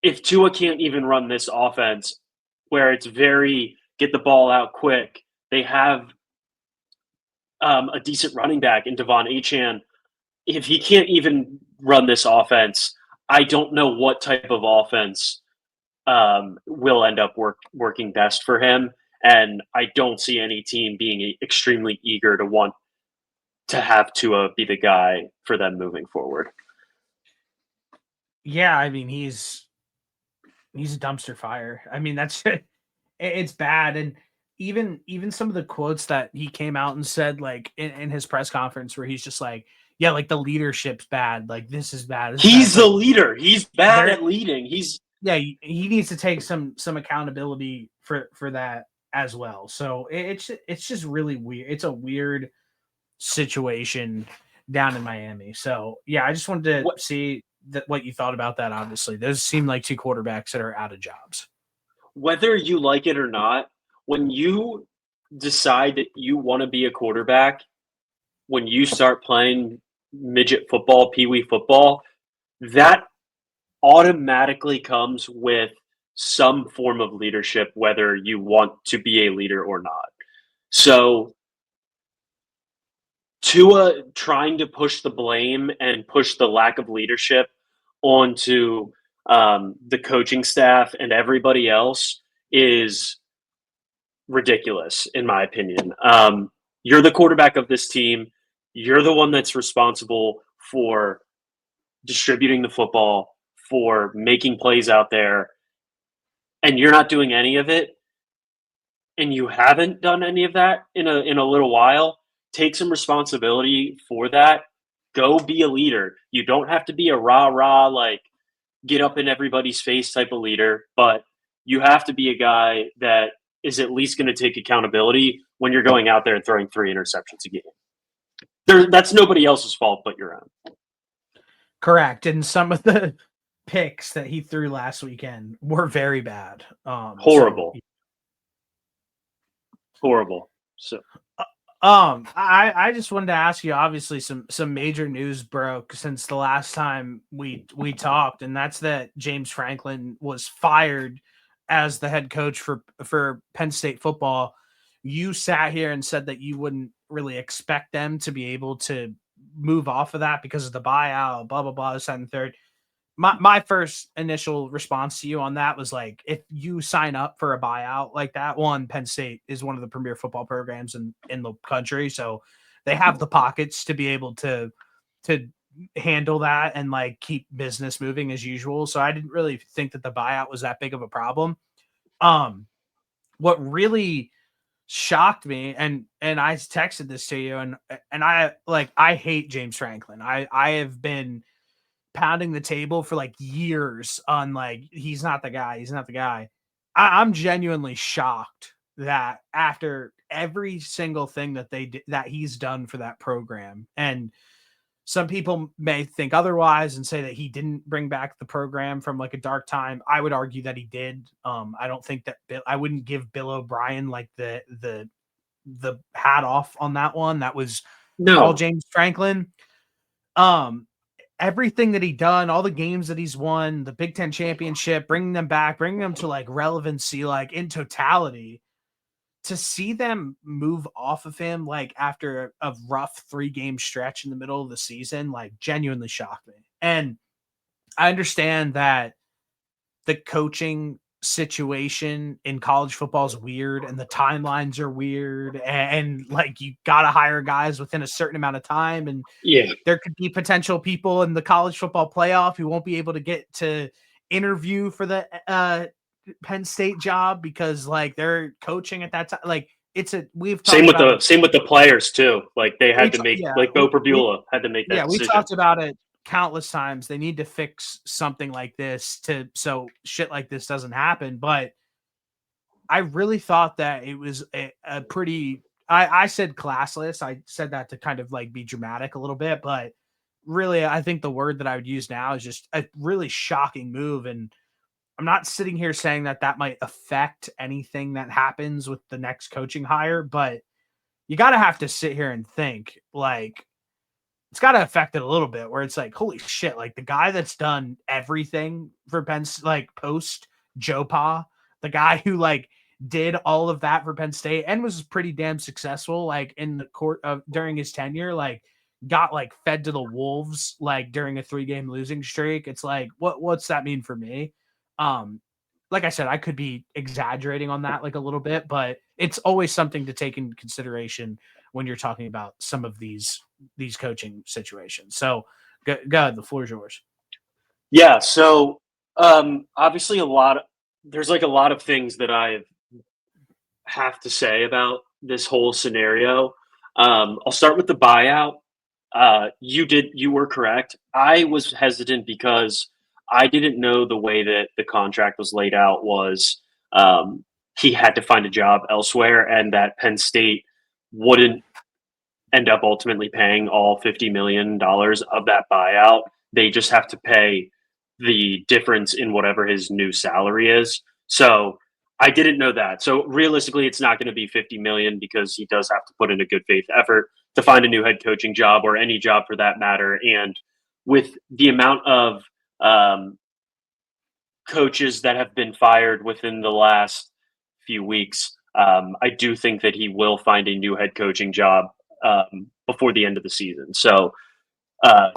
if Tua can't even run this offense where it's very get the ball out quick, they have a decent running back in Devon Achane. If he can't even run this offense, I don't know what type of offense will end up working best for him. And I don't see any team being extremely eager to want to have Tua be the guy for them moving forward. Yeah, I mean, he's a dumpster fire. I mean, that's it's bad. And even some of the quotes that he came out and said, like in his press conference, where he's just like, yeah, like the leadership's bad. Like this is bad. He's the like, leader. He's bad at leading. Yeah, he needs to take some accountability for that as well. So it's just really weird. It's a weird situation down in Miami. So yeah, I just wanted to see what you thought about that. Obviously, those seem like two quarterbacks that are out of jobs. Whether you like it or not, when you decide that you want to be a quarterback, when you start playing midget football, pee-wee football, that automatically comes with some form of leadership, whether you want to be a leader or not. So Tua trying to push the blame and push the lack of leadership onto the coaching staff and everybody else is ridiculous, in my opinion. You're the quarterback of this team. You're the one that's responsible for distributing the football, for making plays out there, and you're not doing any of it. And you haven't done any of that in a little while. Take some responsibility for that. Go be a leader. You don't have to be a rah-rah, like get up in everybody's face type of leader, but you have to be a guy that is at least going to take accountability when you're going out there and throwing 3 interceptions a game. That's nobody else's fault but your own. Correct. And some of the picks that he threw last weekend were very bad. Horrible. Horrible. So I just wanted to ask you, obviously some major news broke since the last time we talked, and that's that James Franklin was fired as the head coach for Penn State football. You sat here and said that you wouldn't really expect them to be able to move off of that because of the buyout, blah blah blah, this and the third. My first initial response to you on that was like, if you sign up for a buyout like that, one, Penn State is one of the premier football programs in the country, so they have the pockets to be able to handle that and like keep business moving as usual. So I didn't really think that the buyout was that big of a problem. What really shocked me, and I texted this to you, and I hate James Franklin. I have been pounding the table for like years on like he's not the guy. I'm genuinely shocked that after every single thing that that he's done for that program, and some people may think otherwise and say that he didn't bring back the program from like a dark time. I would argue that he did. I don't think that I wouldn't give Bill O'Brien like the hat off on that one. That was all James Franklin. Everything that he done, all the games that he's won, the Big Ten championship, bringing them back, bringing them to like relevancy, like in totality, to see them move off of him, like after a rough 3-game stretch in the middle of the season, like genuinely shocked me. And I understand that the coaching situation in college football is weird and the timelines are weird and like you got to hire guys within a certain amount of time, and there could be potential people in the college football playoff who won't be able to get to interview for the Penn State job because like they're coaching at that time. Like we've same with the players too. Like they had to make like Bo Perbula had to make that decision. We talked about it countless times. They need to fix something like this so shit like this doesn't happen. But I really thought that it was a pretty, I said classless. I said that to kind of like be dramatic a little bit, but really I think the word that I would use now is just a really shocking move. And I'm not sitting here saying that might affect anything that happens with the next coaching hire, but you got to have to sit here and think like, it's got to affect it a little bit where it's like, holy shit, like the guy that's done everything for Penn, like post Joe Pa, the guy who like did all of that for Penn State and was pretty damn successful, like in the court of during his tenure, like got like fed to the wolves, like during a 3-game losing streak. It's like, what's that mean for me? Like I said, I could be exaggerating on that like a little bit, but it's always something to take into consideration when you're talking about some of these coaching situations. So go ahead, the floor is yours. Yeah. So obviously there's like a lot of things that I have to say about this whole scenario. I'll start with the buyout. You were correct. I was hesitant because I didn't know the way that the contract was laid out was um, he had to find a job elsewhere, and that Penn State wouldn't end up ultimately paying all $50 million of that buyout. They just have to pay the difference in whatever his new salary is. So I didn't know that. So realistically, it's not going to be 50 million because he does have to put in a good faith effort to find a new head coaching job or any job for that matter. And with the amount of coaches that have been fired within the last few weeks, I do think that he will find a new head coaching job before the end of the season. So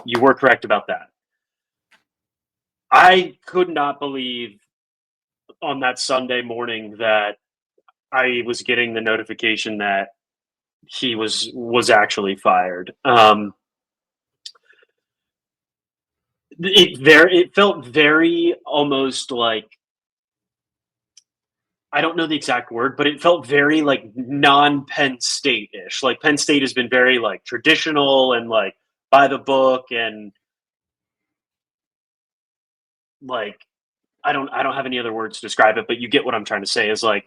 you were correct about that. I could not believe on that Sunday morning that I was getting the notification that he was actually fired. It felt very almost like, I don't know the exact word, but it felt very like non-Penn State-ish. Like Penn State has been very like traditional and like by the book and like I don't have any other words to describe it, but you get what I'm trying to say is like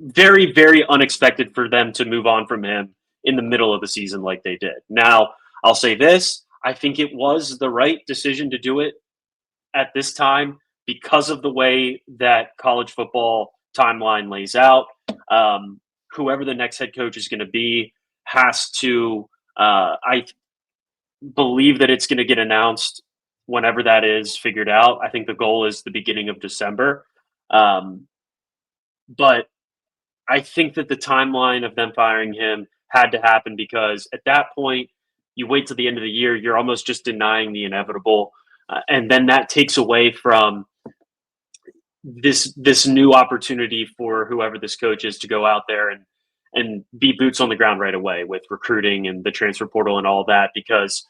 very, very unexpected for them to move on from him in the middle of the season like they did. Now, I'll say this, I think it was the right decision to do it at this time because of the way that college football timeline lays out. Whoever the next head coach is going to be has to, I believe that it's going to get announced whenever that is figured out. I think the goal is the beginning of December. But I think that the timeline of them firing him had to happen because at that point, you wait till the end of the year, you're almost just denying the inevitable. And then that takes away from this new opportunity for whoever this coach is to go out there and be boots on the ground right away with recruiting and the transfer portal and all that, because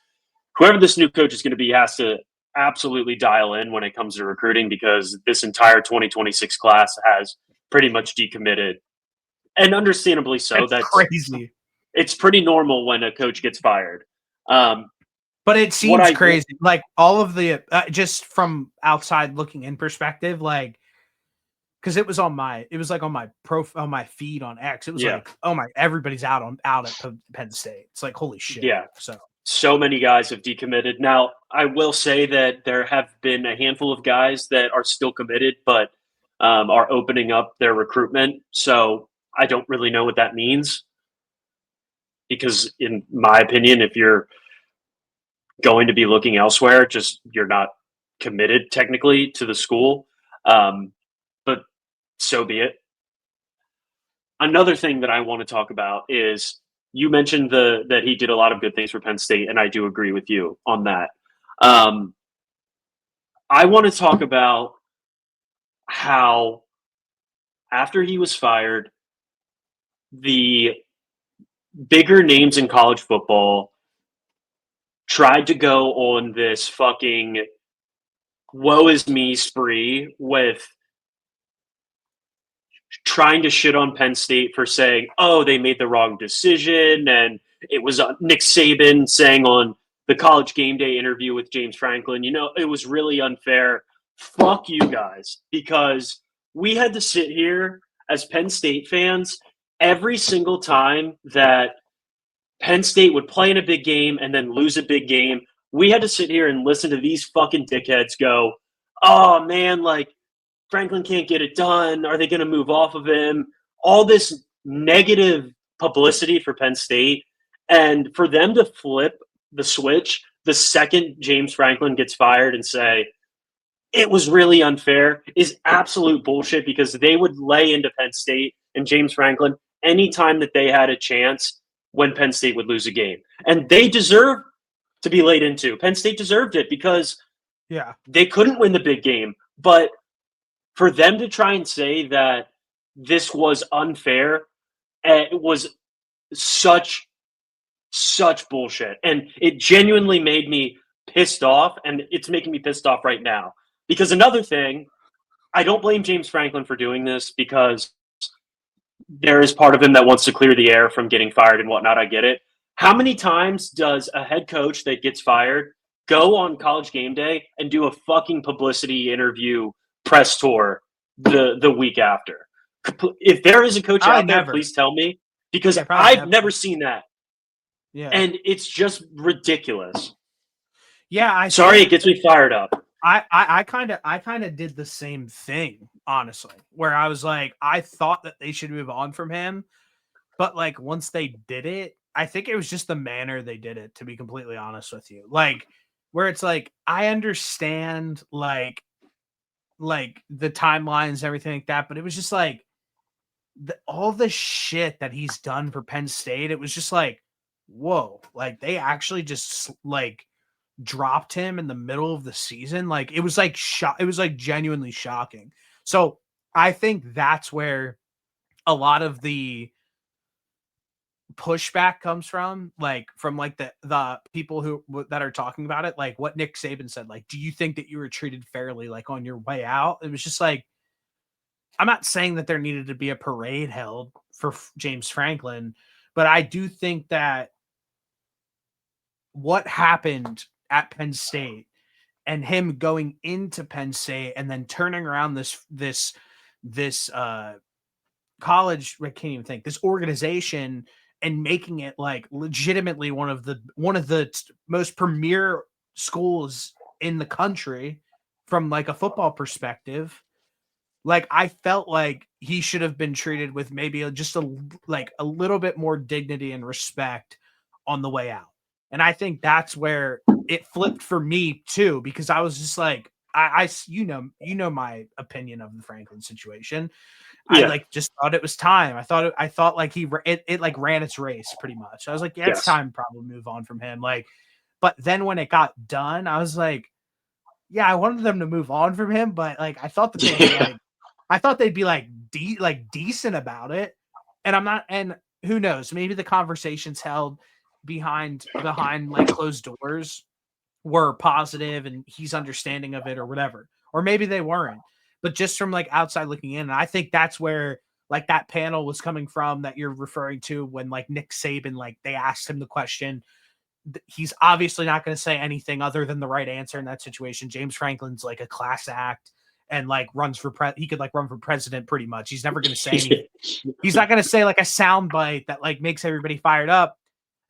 whoever this new coach is going to be has to absolutely dial in when it comes to recruiting, because this entire 2026 class has pretty much decommitted, and understandably so. That's crazy. It's pretty normal when a coach gets fired. But it seems crazy. Like all of the, just from outside looking in perspective, like, cause it was on my feed on X. It was like, oh my, everybody's out at Penn State. It's like, holy shit. Yeah. So many guys have decommitted. Now, I will say that there have been a handful of guys that are still committed, but are opening up their recruitment. So I don't really know what that means, because in my opinion, if you're going to be looking elsewhere, just you're not committed technically to the school. But so be it. Another thing that I want to talk about is, you mentioned that he did a lot of good things for Penn State, and I do agree with you on that. I want to talk about how after he was fired, the bigger names in college football tried to go on this fucking woe is me spree with trying to shit on Penn State for saying, oh, they made the wrong decision. And it was Nick Saban saying on the College Game Day interview with James Franklin, it was really unfair. Fuck you guys, because we had to sit here as Penn State fans every single time that Penn State would play in a big game and then lose a big game. We had to sit here and listen to these fucking dickheads go, oh man, like, Franklin can't get it done. Are they going to move off of him? All this negative publicity for Penn State. And for them to flip the switch the second James Franklin gets fired and say, it was really unfair, is absolute bullshit, because they would lay into Penn State and James Franklin anytime that they had a chance when Penn State would lose a game. And they deserve to be laid into. Penn State deserved it because they couldn't win the big game. But for them to try and say that this was unfair, it was such bullshit. And it genuinely made me pissed off, and it's making me pissed off right now. Because another thing, I don't blame James Franklin for doing this, because there is part of him that wants to clear the air from getting fired and whatnot. I get it. How many times does a head coach that gets fired go on College Game Day and do a fucking publicity interview press tour the week after? If there is a coach Probably out there, never. please tell me, because Yeah, probably I've never. never seen that, Yeah. and it's just ridiculous. Yeah, I Sorry, think it gets me fired up. I kind of did the same thing, honestly, where I was like, I thought that they should move on from him, but like once they did it, I think it was just the manner they did it, to be completely honest with you. Like where it's like I understand like the timelines and everything like that, but it was just like all the shit that he's done for Penn State, it was just like, whoa, like they actually just like dropped him in the middle of the season. Like it was like it was like genuinely shocking. So I think that's where a lot of the pushback comes from, like from like the people who that are talking about it, like what Nick Saban said, like, do you think that you were treated fairly like on your way out? It was just like, I'm not saying that there needed to be a parade held for James Franklin, but I do think that what happened at Penn State and him going into Penn State and then turning around this college, I can't even think, this organization and making it like legitimately one of the most premier schools in the country from like a football perspective. Like I felt like he should have been treated with maybe just a little bit more dignity and respect on the way out. And I think that's where it flipped for me too, because I was just like, you know my opinion of the Franklin situation. I Yeah. like just thought it was time. I thought like it like ran its race pretty much. I was like, yeah, it's Yes. time to probably move on from him. Like, but then when it got done, I was like, yeah, I wanted them to move on from him, but like I thought that they would Yeah. like I thought they'd be like decent about it. And I'm not, and who knows, maybe the conversations held behind like closed doors were positive and he's understanding of it or whatever. Or maybe they weren't. But just from like outside looking in, and I think that's where like that panel was coming from that you're referring to when like Nick Saban, like they asked him the question. He's obviously not going to say anything other than the right answer in that situation. James Franklin's like a class act and like he could like run for president pretty much. He's never going to say anything. He's not going to say like a sound bite that like makes everybody fired up.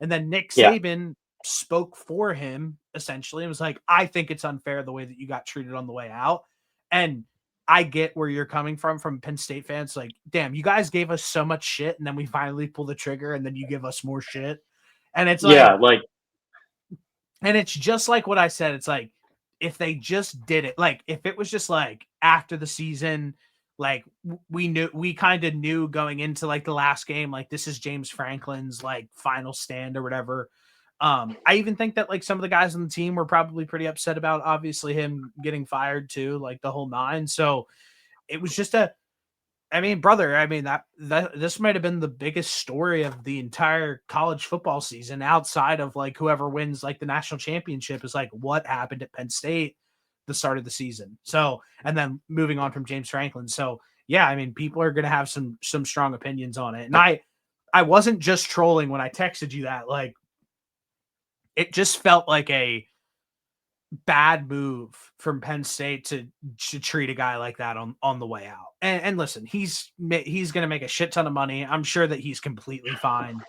And then Nick Yeah. Saban spoke for him essentially and was like, I think it's unfair the way that you got treated on the way out. And I get where you're coming from Penn State fans. Like, damn, you guys gave us so much shit and then we finally pull the trigger and then you give us more shit. And it's Yeah. like, Like, and it's just like what I said. It's like if they just did it, like if it was just like after the season, like we kind of knew going into like the last game, like this is James Franklin's like final stand or whatever. I even think that like some of the guys on the team were probably pretty upset about obviously him getting fired too, like the whole nine. So it was just I mean, brother, I mean that this might have been the biggest story of the entire college football season outside of like whoever wins like the national championship is like what happened at Penn State the start of the season. So, and then moving on from James Franklin. So, yeah, I mean, people are going to have some strong opinions on it. And I wasn't just trolling when I texted you that. Like it just felt like a bad move from Penn State to treat a guy like that on the way out. And listen, he's going to make a shit ton of money. I'm sure that he's completely fine,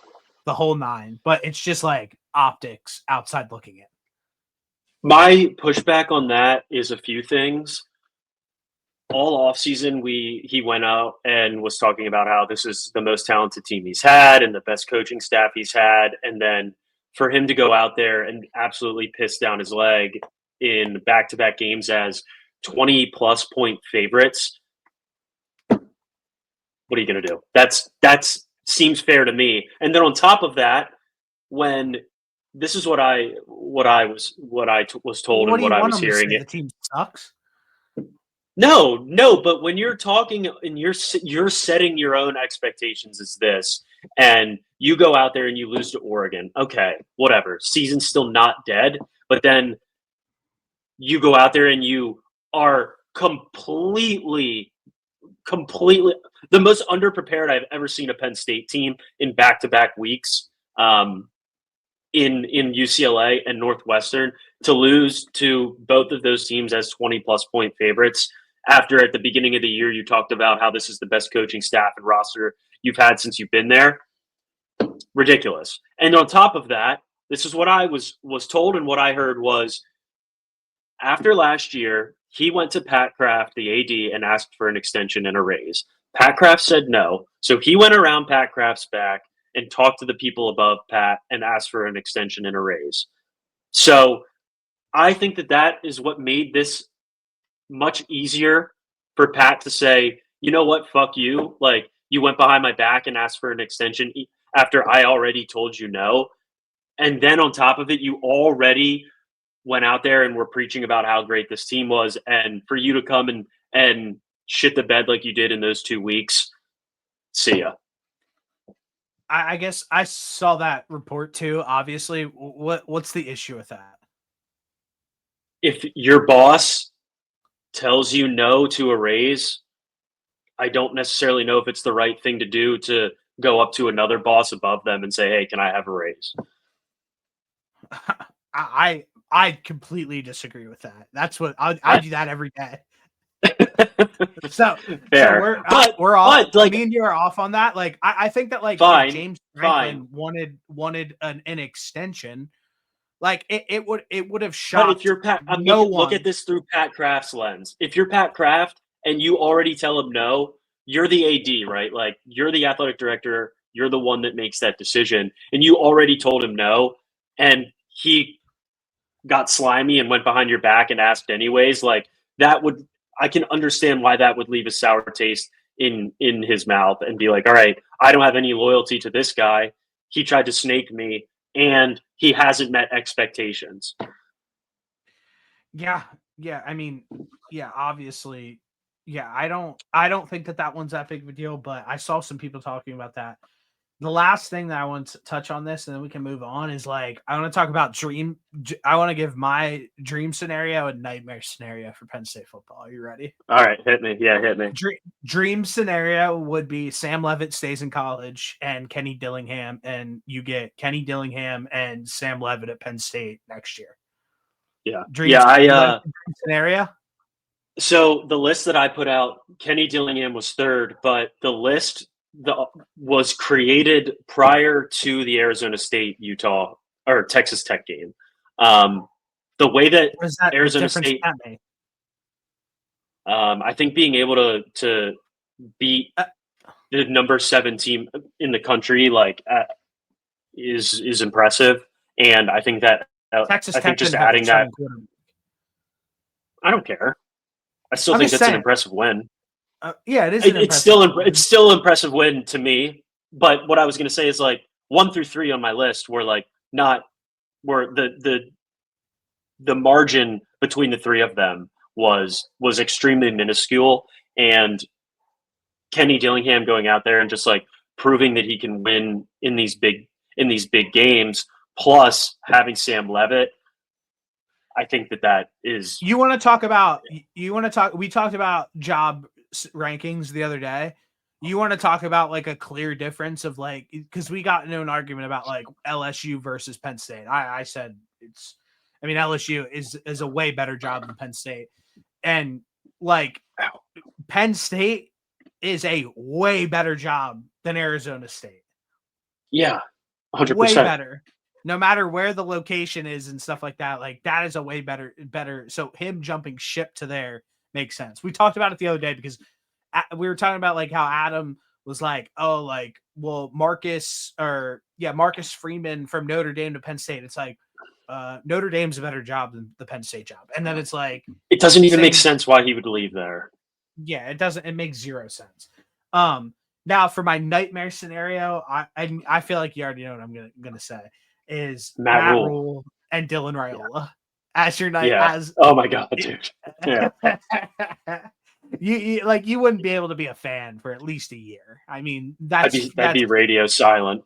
the whole nine. But it's just like optics outside looking in. my pushback on that is a few things. All offseason, he went out and was talking about how this is the most talented team he's had and the best coaching staff he's had. And then for him to go out there and absolutely piss down his leg in back-to-back games as 20-plus point favorites, what are you going to do? That's seems fair to me. And then on top of that, when this is what I was told What and do what you I want was him to say? hearing. The team sucks? No, but when you're talking and you're setting your own expectations as this, and you go out there and you lose to Oregon, okay, whatever, season's still not dead, but then you go out there and you are completely the most underprepared I've ever seen a Penn State team in back-to-back weeks. in UCLA and Northwestern to lose to both of those teams as 20-plus point favorites after at the beginning of the year you talked about how this is the best coaching staff and roster you've had since you've been there. Ridiculous. And on top of that, this is what I was told, and what I heard was after last year, he went to Pat Kraft, the AD, and asked for an extension and a raise. Pat Kraft said no. So he went around Pat Kraft's back and talked to the people above Pat and asked for an extension and a raise. So I think that is what made this much easier for Pat to say, you know what, fuck you. Like, you went behind my back and asked for an extension after I already told you no. And then on top of it, you already went out there and were preaching about how great this team was. And for you to come and shit the bed like you did in those 2 weeks, see ya. I guess I saw that report too. Obviously, what's the issue with that? If your boss tells you no to a raise, I don't necessarily know if it's the right thing to do to go up to another boss above them and say, hey, can I have a raise? I completely disagree with that. That's what I do that every day. So fair. we're off. But, like, me and you are off on that. Like I think that like fine, if James Franklin wanted an extension, like it would have shocked. But if you're Pat, look at this through Pat Kraft's lens. If you're Pat Kraft and you already tell him no, you're the AD, right? Like, you're the athletic director. You're the one that makes that decision, and you already told him no, and he got slimy and went behind your back and asked anyways. Like, I can understand why that would leave a sour taste in his mouth and be like, all right, I don't have any loyalty to this guy. He tried to snake me and he hasn't met expectations. Yeah. I mean, yeah, obviously. Yeah, I don't think that one's that big of a deal, but I saw some people talking about that. The last thing that I want to touch on this, and then we can move on, is like I want to talk about I want to give my dream scenario and nightmare scenario for Penn State football. Are you ready? All right, hit me. Yeah, hit me. Dream scenario would be Sam Leavitt stays in college and Kenny Dillingham, and you get Kenny Dillingham and Sam Leavitt at Penn State next year. Yeah, dream scenario. So the list that I put out, Kenny Dillingham was third, but the list was created prior to the Arizona State, Utah, or Texas Tech game. The way that Arizona State, I think being able to beat the number 7 team in the country, like, is impressive. And I think that Texas I think just adding that, I don't care. I still think that's an impressive win. Yeah, it is. It's still an impressive win to me. But what I was going to say is, like, 1 through 3 on my list were like the margin between the 3 of them was extremely minuscule, and Kenny Dillingham going out there and just like proving that he can win in these big games, plus having Sam Leavitt. I think that is. We talked about job rankings the other day. You want to talk about like a clear difference of like, because we got into an argument about like LSU versus Penn State. I said LSU is a way better job than Penn State, and like Penn State is a way better job than Arizona State. Yeah, 100%. Way better. No matter where the location is and stuff like that, like that is a way better. So him jumping ship to there makes sense. We talked about it the other day because we were talking about like how Adam was like, oh, like, well, Marcus Freeman from Notre Dame to Penn State. It's like Notre Dame's a better job than the Penn State job. And then it's like, it doesn't even make sense why he would leave there. Yeah, it doesn't. It makes zero sense. Now for my nightmare scenario, I feel like you already know what I'm gonna say. Is Matt Rule and Dylan Raiola as your night? Yeah. Oh my god, dude! Yeah. you wouldn't be able to be a fan for at least a year. I mean, that'd be radio silent.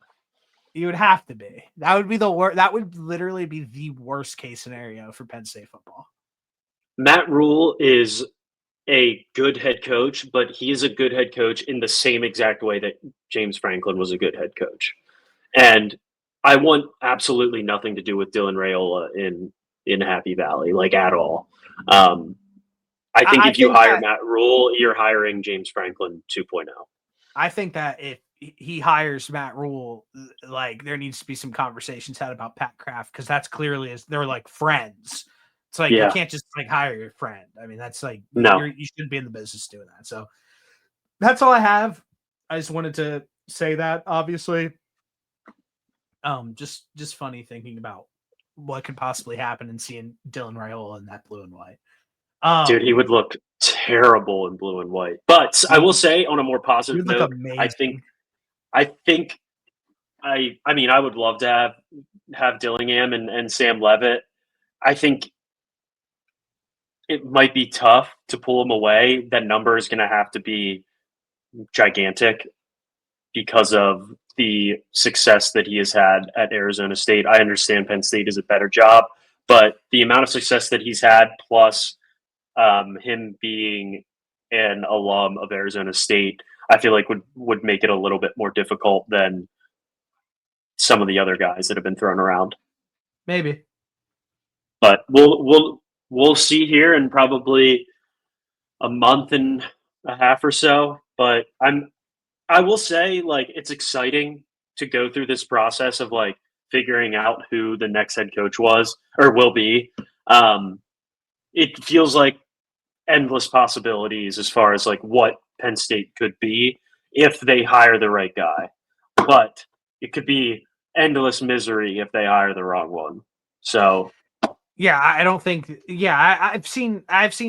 You would have to be. That would be the worst. That would literally be the worst case scenario for Penn State football. Matt Rule is a good head coach, but he is a good head coach in the same exact way that James Franklin was a good head coach, and I want absolutely nothing to do with Dylan Raiola in Happy Valley, like at all. Um, I think I if you think hire that Matt Rule, you're hiring James Franklin 2.0. I think that if he hires Matt Rule, like there needs to be some conversations had about Pat Kraft because that's clearly they're like friends. It's like you Yeah, can't just like hire your friend. I mean, that's like no, you shouldn't be in the business doing that. So that's all I have. I just wanted to say that. Obviously, just funny thinking about what could possibly happen and seeing Dylan Raiola in that blue and white. dude, he Um, would look terrible in blue and white. But I will he say, on a more he positive would look note, I think, amazing. I think, I mean, I would love to have Dillingham and Sam Levitt. I think it might be tough to pull him away. That number is going to have to be gigantic because of the success that he has had at Arizona State. I understand Penn State is a better job, but the amount of success that he's had, plus him being an alum of Arizona State, I feel like would make it a little bit more difficult than some of the other guys that have been thrown around. Maybe. But we'll see here in probably a month and a half or so. But I will say, like, it's exciting to go through this process of like figuring out who the next head coach was or will be. Um, it feels like endless possibilities as far as like what Penn State could be if they hire the right guy, but it could be endless misery if they hire the wrong one. So Yeah, I don't think. Yeah, I've seen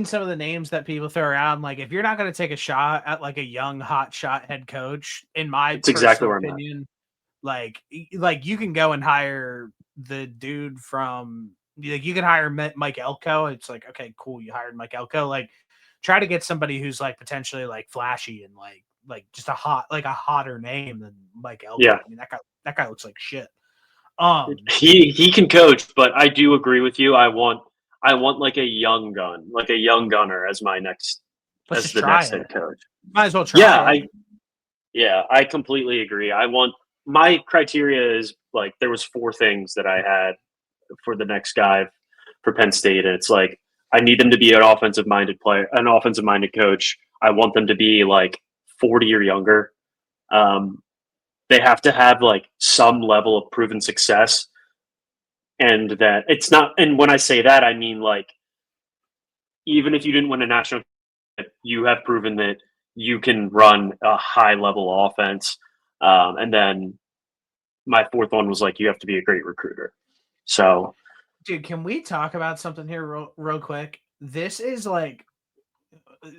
some of the names that people throw around. Like, if you're not going to take a shot at like a young hot shot head coach, in my it's exactly personal where I'm at. opinion, like you can go and hire the dude from like you can hire Mike Elko. It's like, okay, cool, you hired Mike Elko. Like, try to get somebody who's like potentially like flashy and like just a hotter name than Mike Elko. Yeah, I mean, that guy looks like shit. he can coach, but I do agree with you. I want like a young gun, like a young gunner as my next Let's as just the try next head it. coach. Might as well try Yeah, it. I completely agree. I want my criteria is like there was four things that I had for the next guy for Penn State, and it's like I need them to be an offensive minded player, an offensive minded coach. I want them to be like 40 or younger. Um, they have to have like some level of proven success, and that it's not. And when I say that, I mean like even if you didn't win a national, you have proven that you can run a high level offense. And then my fourth one was like you have to be a great recruiter. So Dude, can we talk about something here real quick? This is like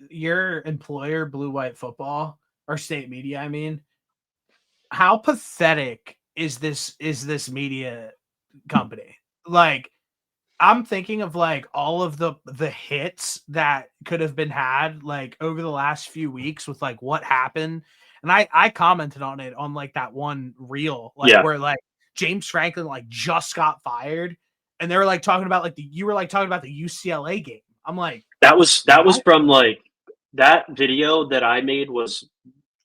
your employer, Blue White Football or State Media. I mean, how pathetic is this media company? Like, I'm thinking of like all of the hits that could have been had like over the last few weeks with like what happened. And I commented on it on like that one reel, like yeah, where like James Franklin like just got fired and they were like talking about like you were like talking about the UCLA game. I'm like, that was what? from like that video that I made was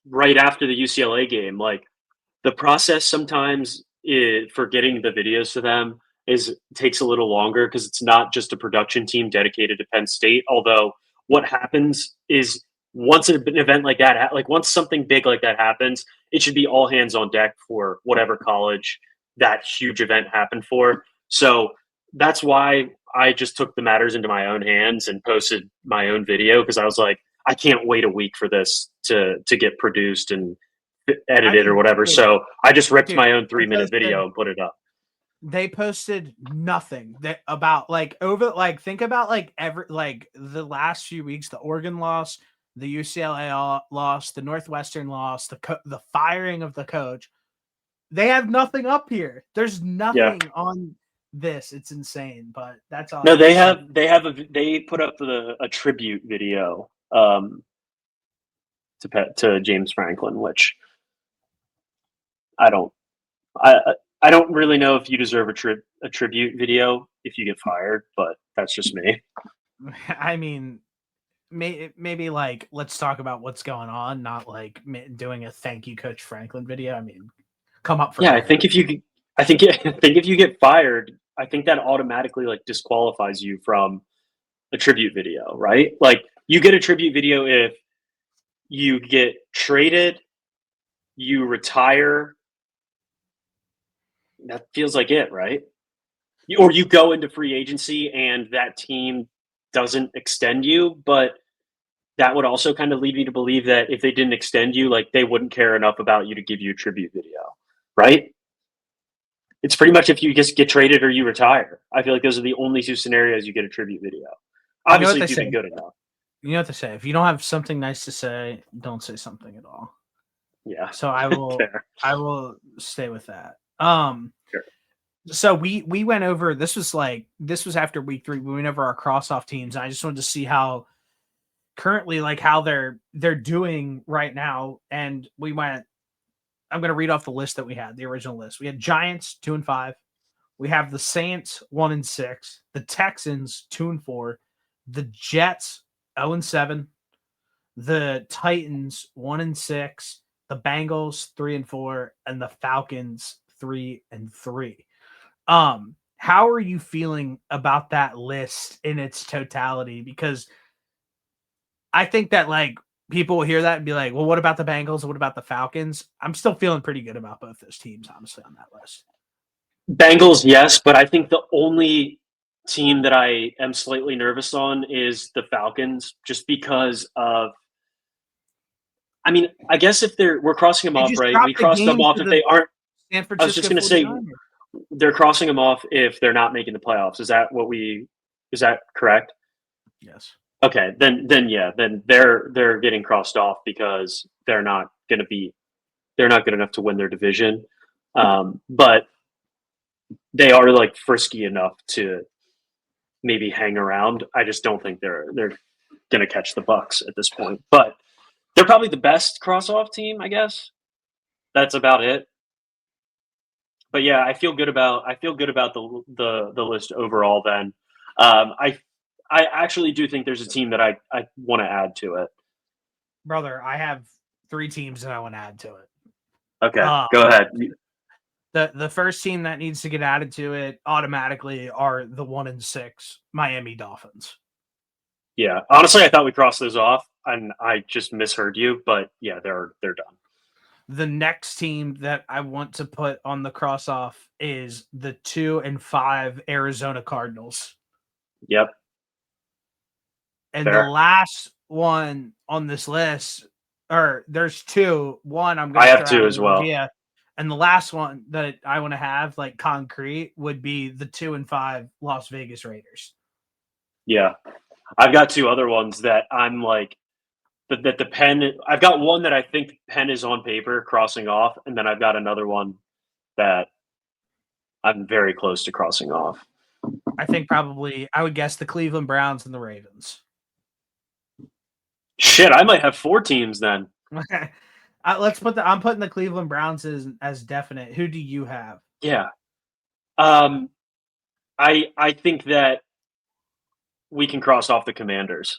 right after the UCLA game. Like the process sometimes for getting the videos to them is takes a little longer because it's not just a production team dedicated to Penn State. Although what happens is once an event like that, like once something big like that happens, it should be all hands on deck for whatever college that huge event happened for. So that's why I just took the matters into my own hands and posted my own video because I was like, I can't wait a week for this to get produced and I edited or mean, whatever. So I just ripped dude, my own they 3 minute posted video and put it up. they posted nothing that about like over like think about like every like the last few weeks, the Oregon loss, the UCLA loss, the Northwestern loss, the firing of the coach. They have nothing up here. There's Yeah. nothing on this. It's insane, but that's all I No, have to say. they put up a tribute video to James Franklin, which I don't I don't really know if you deserve a tribute video if you get fired, but that's just me. I mean, maybe like let's talk about what's going on, not like doing a thank you, Coach Franklin video. I mean, come up for Yeah, air. I think if you get fired, I think that automatically like disqualifies you from a tribute video, right? Like you get a tribute video if you get traded, you retire. That feels like it, right? Or you go into free agency and that team doesn't extend you, but that would also kind of lead me to believe that if they didn't extend you, like they wouldn't care enough about you to give you a tribute video, right? It's pretty much if you just get traded or you retire. I feel like those are the only two scenarios you get a tribute video. You know what Obviously, they if you've say? been good enough. You know what they say? If you don't have something nice to say, don't say something at all. Yeah. So I will Fair. I will stay with that. Sure. So we went over this was after week 3. We went over our cross off teams. And I just wanted to see how currently like how they're doing right now. And we went, I'm gonna read off the list that we had, the original list. We had Giants 2-5. We have the Saints 1-6, the Texans 2-4, the Jets 0-7, the Titans 1-6, the Bengals 3-4, and the Falcons 3-3. How are you feeling about that list in its totality? Because I think that like people will hear that and be like, well, what about the Bengals? What about the Falcons? I'm still feeling pretty good about both those teams, honestly, on that list. Bengals, yes, but I think the only team that I am slightly nervous on is the Falcons, just because of. I mean, I guess if we're crossing them They off, just right? We dropped a crossed them game off to if the they aren't. San I was just Francisco going to say 49ers. they're crossing them off if they're not making the playoffs. Is that what we? Is that correct? Yes. Okay, then yeah, then they're getting crossed off because they're not good enough to win their division. But they are like frisky enough to maybe hang around. I just don't think they're gonna catch the Bucks at this point. But they're probably the best cross off team, I guess. That's about it. But yeah, I feel good about the list overall. Then I actually do think there's a team that I want to add to it. Brother, I have 3 teams that I want to add to it. Okay, go ahead. The first team that needs to get added to it automatically are the 1-6 Miami Dolphins. Yeah, honestly, I thought we crossed those off, and I just misheard you. But yeah, they're done. The next team that I want to put on the cross off is the 2-5 Arizona Cardinals. Yep. And Fair. the last one on this list, or there's 2. One I'm going I to have 2 as well. Yeah. And the last one that I want to have like concrete would be the 2-5 Las Vegas Raiders. Yeah. I've got 2 other ones that I'm like that the Penn. I've got one that I think Penn is on paper crossing off, and then I've got another one that I'm very close to crossing off. I think probably I would guess the Cleveland Browns and the Ravens. Shit, I might have 4 teams then. Okay. I'm putting the Cleveland Browns as definite. Who do you have? Yeah. I think that we can cross off the Commanders.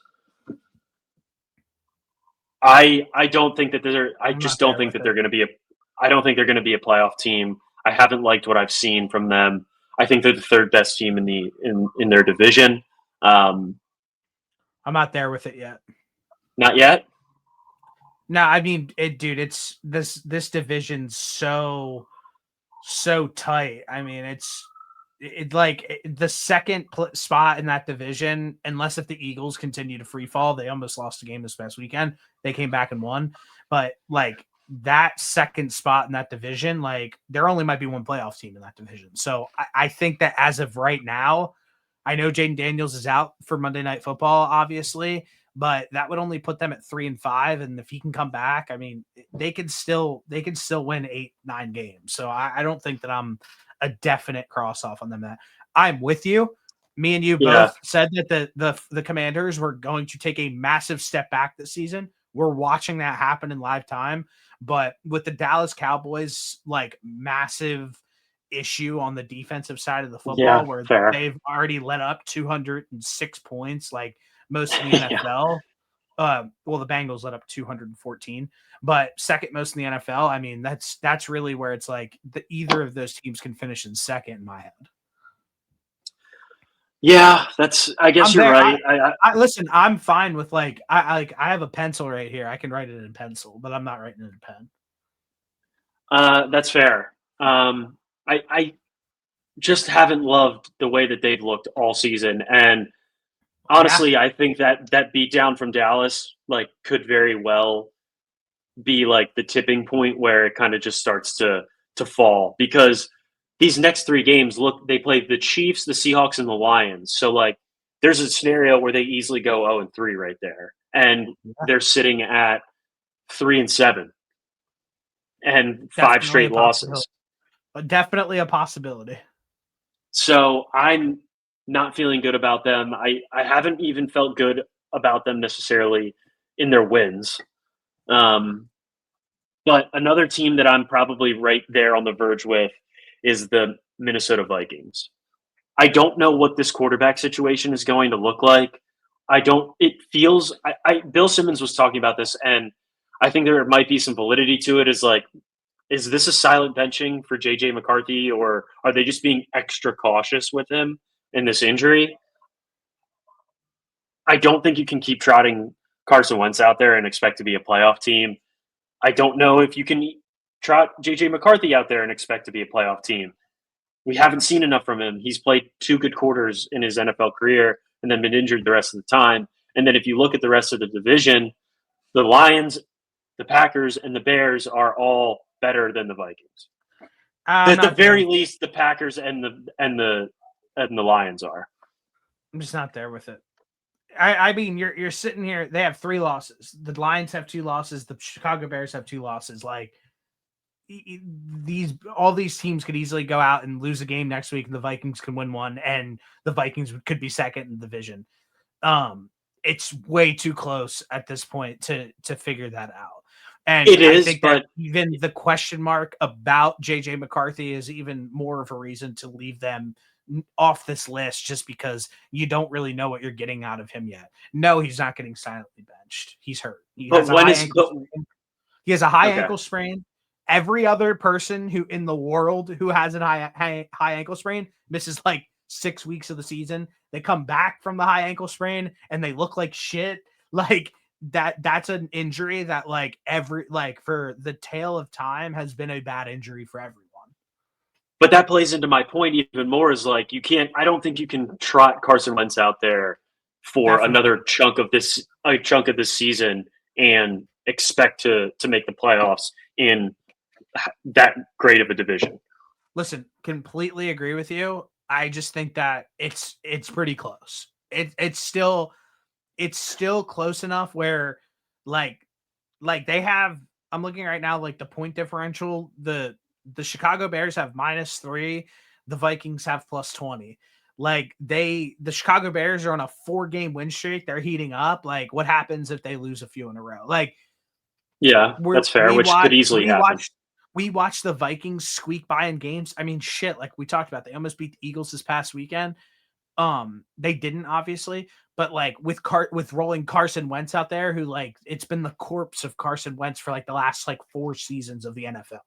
I don't think that they're. I just don't think that they're going to be a. I don't think they're going to be a playoff team. I haven't liked what I've seen from them. I think they're the 3rd best team in their division. I'm not there with it yet. Not yet. No, I mean, dude, it's this division's so tight. I mean, it's the second spot in that division, unless if the Eagles continue to free fall. They almost lost a game this past weekend. They came back and won, but like that second spot in that division, like there only might be one playoff team in that division. So I think that as of right now, I know Jaden Daniels is out for Monday Night Football, obviously, but that would only put them at 3-5. And if he can come back, I mean, they could still win 8-9 games. So I don't think that I'm a definite cross off on them. That I'm with you. Me and you both said that the Commanders were going to take a massive step back this season. We're watching that happen in live time, but with the Dallas Cowboys, like massive issue on the defensive side of the football, where they've already let up 206 points, like most of the NFL. Well, the Bengals let up 214, but second most in the NFL. I mean, that's really where it's like either of those teams can finish in second in my head. Yeah, I guess I'm you're there. right. I listen. I'm fine with like I have a pencil right here. I can write it in pencil, but I'm not writing it in pen. That's fair. I just haven't loved the way that they've looked all season, and Yeah, honestly, I think that beat down from Dallas like could very well be like the tipping point where it kind of just starts to fall because these next three games they played the Chiefs, the Seahawks, and the Lions. So like there's a scenario where they easily go 0-3 right there. And yeah, they're sitting at 3-7 and five definitely a straight possibility. losses. Definitely a possibility. So I'm not feeling good about them. I haven't even felt good about them necessarily in their wins. Um, But another team that I'm probably right there on the verge with is the Minnesota Vikings. I don't know what this quarterback situation is going to look like. It feels, Bill Simmons was talking about this, and I think there might be some validity to it. Is this a silent benching for JJ McCarthy, or are they just being extra cautious with him in this injury? I don't think you can keep trotting Carson Wentz out there and expect to be a playoff team. I don't know if you can trot JJ McCarthy out there and expect to be a playoff team. We haven't seen enough from him. He's played 2 good quarters in his NFL career and then been injured the rest of the time. And then if you look at the rest of the division, the Lions, the Packers, and the Bears are all better than the Vikings. I'm At the not there. very least, the Packers and the Lions are. I'm just not there with it. I mean, you're sitting here. They have 3 losses. The Lions have 2 losses. The Chicago Bears have 2 losses. Like all these teams could easily go out and lose a game next week, and the Vikings can win one, and the Vikings could be second in the division. It's way too close at this point to figure that out. And It I is, think that but even the question mark about JJ McCarthy is even more of a reason to leave them off this list just because you don't really know what you're getting out of him yet. No, he's not getting silently benched. He's hurt. He has but a when high is ankle but sprain. He has a high okay. ankle sprain. Every other person who in the world who has a high ankle sprain misses like 6 weeks of the season. They come back from the high ankle sprain and they look like shit. Like that's an injury that like for the tale of time has been a bad injury for everyone. But that plays into my point even more is like I don't think you can trot Carson Wentz out there for Definitely. another chunk of this season and expect to make the playoffs in that great of a division. Listen, completely agree with you. I just think that it's pretty close. It's still close enough where like they have I'm looking right now like the point differential, the Chicago Bears have -3, the Vikings have +20. Like the Chicago Bears are on a 4-game win streak. They're heating up. Like what happens if they lose a few in a row? Like Yeah, we're that's fair, which could easily happen. we watched the Vikings squeak by in games. I mean, shit, like we talked about, they almost beat the Eagles this past weekend. They didn't obviously, but like with rolling Carson Wentz out there, who like it's been the corpse of Carson Wentz for like the last like 4 seasons of the NFL.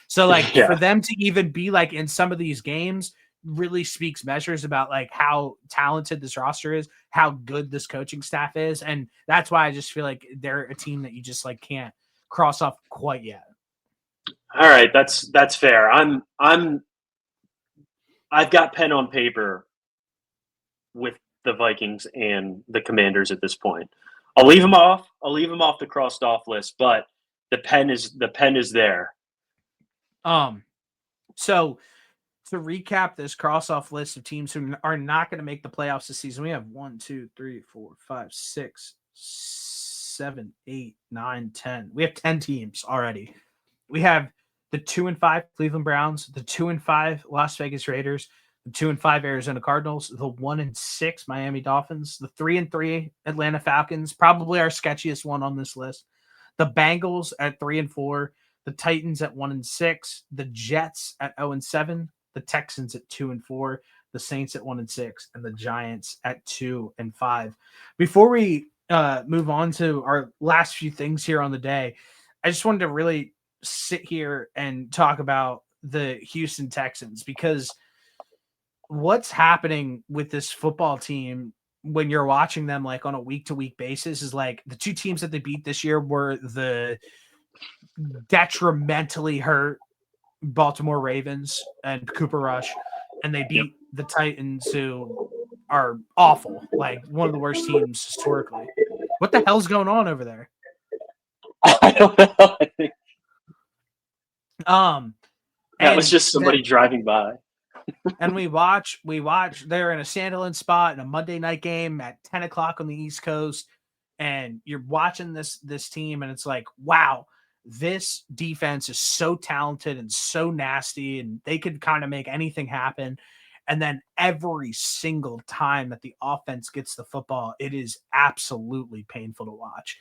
So like for Yeah. them to even be like in some of these games really speaks measures about like how talented this roster is, how good this coaching staff is, and that's why I just feel like they're a team that you just like can't cross off quite yet. All right, that's fair. I've got pen on paper with the Vikings and the Commanders at this point. I'll leave them off. I'll leave them off the crossed off list, but the pen is there. So to recap this cross off list of teams who are not going to make the playoffs this season, we have 1, 2, 3, 4, 5, 6, 7, 8, 9, 10. We have 10 teams already. We have the 2-5 Cleveland Browns, the 2-5 Las Vegas Raiders, the 2-5 Arizona Cardinals, the 1-6 Miami Dolphins, the 3-3 Atlanta Falcons, probably our sketchiest one on this list. The Bengals at 3-4, the Titans at 1-6, the Jets at 0-7, the Texans at 2-4, the Saints at 1-6, and the Giants at 2-5. Before we move on to our last few things here on the day, I just wanted to really sit here and talk about the Houston Texans, because what's happening with this football team when you're watching them like on a week to week basis is like the two teams that they beat this year were the detrimentally hurt Baltimore Ravens and Cooper Rush, and they Yep. beat the Titans, who are awful, like one of the worst teams historically. What the hell's going on over there? I don't know. I think that was just somebody driving by. And we watch, they're in a standalone spot in a Monday night game at 10 o'clock on the East Coast. And you're watching this team, and it's like, wow, this defense is so talented and so nasty, and they could kind of make anything happen. And then every single time that the offense gets the football, it is absolutely painful to watch.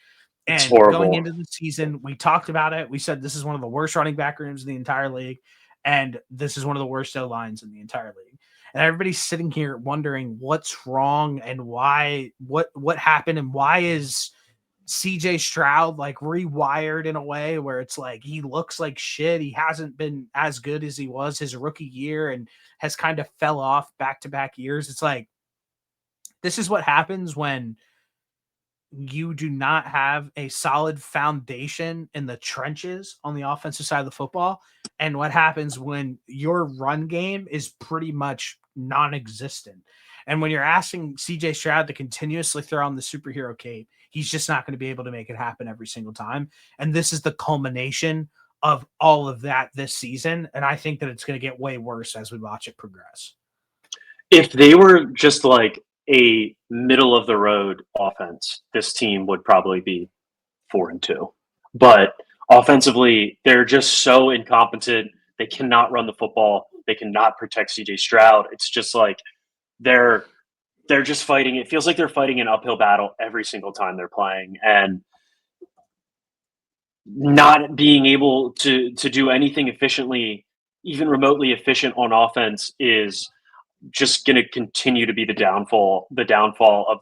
It's And horrible. going into the season, we talked about it. We said this is one of the worst running back rooms in the entire league, and this is one of the worst O-lines in the entire league. And everybody's sitting here wondering what's wrong and why, what happened, and why is CJ Stroud like rewired in a way where it's like he looks like shit. He hasn't been as good as he was his rookie year and has kind of fell off back-to-back years. It's like, this is what happens when you do not have a solid foundation in the trenches on the offensive side of the football, and what happens when your run game is pretty much non-existent. And when you're asking CJ Stroud to continuously throw on the superhero cape, he's just not going to be able to make it happen every single time. And this is the culmination of all of that this season, and I think that it's going to get way worse as we watch it progress. If they were just like a middle of the road offense, this team would probably be 4-2. But offensively, they're just so incompetent. They cannot run the football. They cannot protect CJ Stroud. It's just like they're just fighting. It feels like they're fighting an uphill battle every single time they're playing, and not being able to do anything efficiently, even remotely efficient on offense, is just going to continue to be the downfall of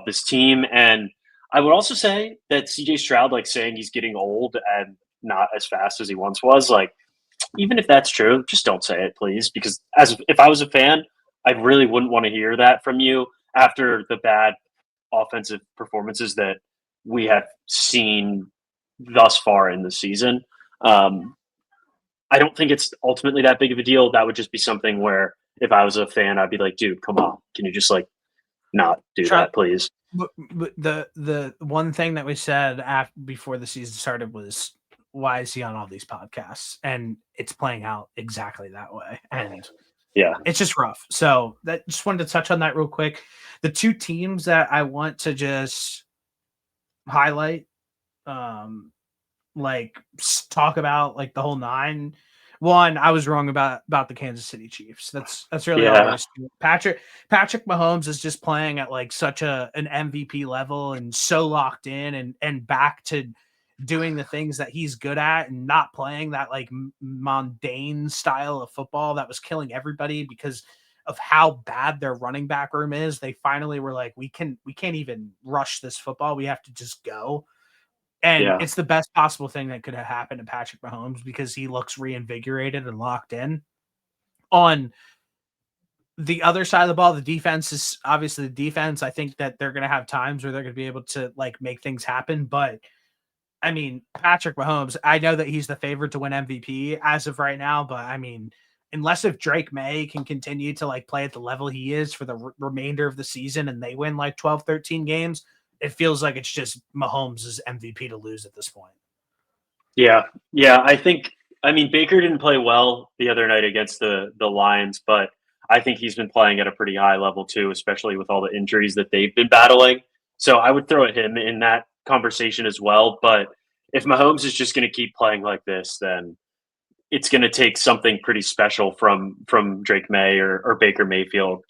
this team. And I would also say that CJ Stroud, like saying he's getting old and not as fast as he once was, like, even if that's true, just don't say it, please, because if I was a fan, I really wouldn't want to hear that from you after the bad offensive performances that we have seen thus far in the season. I don't think it's ultimately that big of a deal. That would just be something where if I was a fan, I'd be like, dude, come on. Can you just like not do that, please? But the one thing that we said before the season started was, why is he on all these podcasts? And it's playing out exactly that way. And yeah, it's just rough. So that just wanted to touch on that real quick. The two teams that I want to just highlight, like talk about like the whole nine. One, I was wrong about the Kansas City Chiefs. That's really all there is to it. Patrick Mahomes is just playing at like such an MVP level and so locked in and back to doing the things that he's good at and not playing that like mundane style of football that was killing everybody because of how bad their running back room is. They finally were like, we can't even rush this football. We have to just go. And it's the best possible thing that could have happened to Patrick Mahomes because he looks reinvigorated and locked in. On the other side of the ball, the defense is obviously the defense. I think that they're going to have times where they're going to be able to like make things happen. But I mean, Patrick Mahomes, I know that he's the favorite to win MVP as of right now. But I mean, unless if Drake May can continue to like play at the level he is for the remainder of the season and they win like 12, 13 games, it feels like it's just Mahomes' MVP to lose at this point. Yeah. I mean, Baker didn't play well the other night against the Lions, but I think he's been playing at a pretty high level too, especially with all the injuries that they've been battling. So I would throw at him in that conversation as well. But if Mahomes is just going to keep playing like this, then it's going to take something pretty special from Drake May or Baker Mayfield,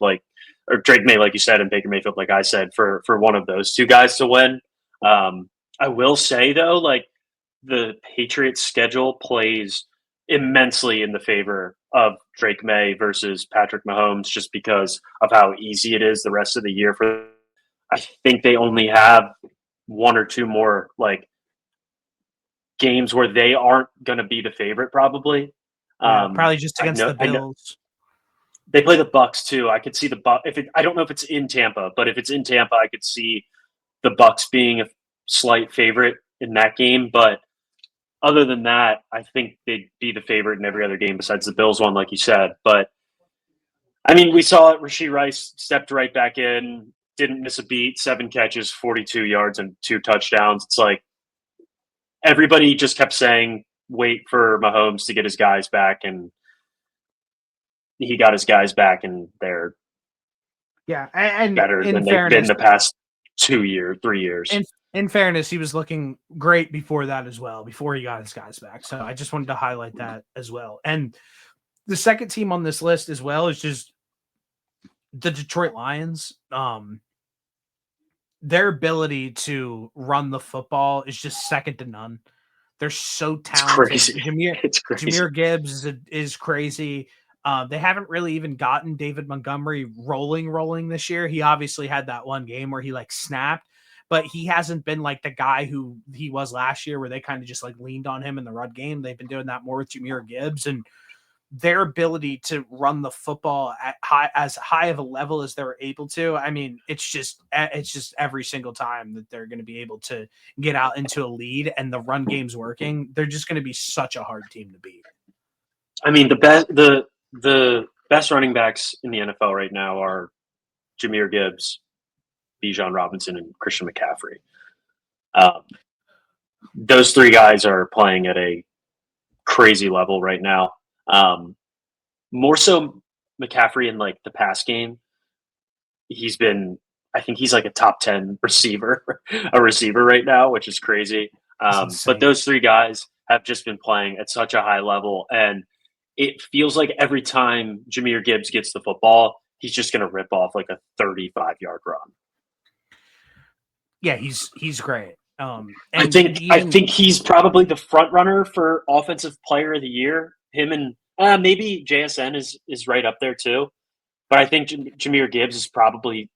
or Drake May, like you said, and Baker Mayfield, like I said, for one of those two guys to win. I will say though, like the Patriots schedule plays immensely in the favor of Drake May versus Patrick Mahomes, just because of how easy it is the rest of the year for. I think they only have one or two more like games where they aren't going to be the favorite. Probably. Yeah, probably just I against know. the I know Bills. they play the Bucks too. I could see the Buck. I don't know if it's in Tampa, but if it's in Tampa, I could see the Bucks being a slight favorite in that game. But other than that, I think they'd be the favorite in every other game besides the Bills one, like you said. But I mean, we saw it. Rashee Rice stepped right back in, didn't miss a beat, 7 catches, 42 yards, and 2 touchdowns. It's like everybody just kept saying, wait for Mahomes to get his guys back. And he got his guys back, and they're Yeah, and better in than they've been fairness, the past 2 years, 3 years. in fairness, he was looking great before that as well, before he got his guys back. So I just wanted to highlight that as well. And the second team on this list as well is just the Detroit Lions. Their ability to run the football is just second to none. They're so talented. It's crazy. It's crazy. Jahmyr Gibbs is crazy. They haven't really even gotten David Montgomery rolling this year. He obviously had that one game where he like snapped, but he hasn't been like the guy who he was last year where they kind of just like leaned on him in the run game. They've been doing that more with Jahmyr Gibbs, and their ability to run the football at as high of a level as they're able to. I mean, it's just every single time that they're going to be able to get out into a lead and the run game's working, they're just going to be such a hard team to beat. I mean, the best running backs in the NFL right now are Jahmyr Gibbs, Bijan Robinson, and Christian McCaffrey. Those three guys are playing at a crazy level right now. More so McCaffrey in like the pass game. I think he's like a top 10 receiver, a receiver right now, which is crazy. But those three guys have just been playing at such a high level, and it feels like every time Jahmyr Gibbs gets the football, he's just going to rip off like a 35-yard run. Yeah, he's great. I think he's probably the front runner for offensive player of the year. Him and maybe JSN is right up there too. But I think Jahmyr Gibbs is probably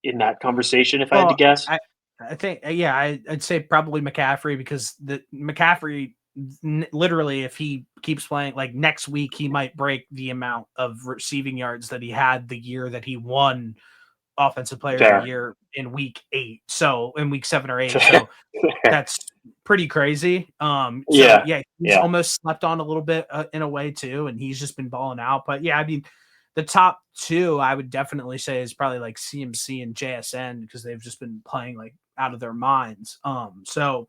in that conversation if I had to guess. I think, yeah, I'd say probably McCaffrey, because the McCaffrey literally, if he keeps playing, like next week, he might break the amount of receiving yards that he had the year that he won Offensive Player of the Year in week 8. So in week 7 or 8. So that's pretty crazy. He's almost slept on a little bit in a way too, and he's just been balling out. But yeah, I mean, the top two I would definitely say is probably like CMC and JSN, because they've just been playing like out of their minds. So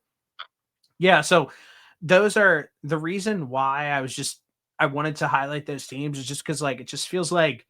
those are the reason why I wanted to highlight those teams, is just because like it just feels like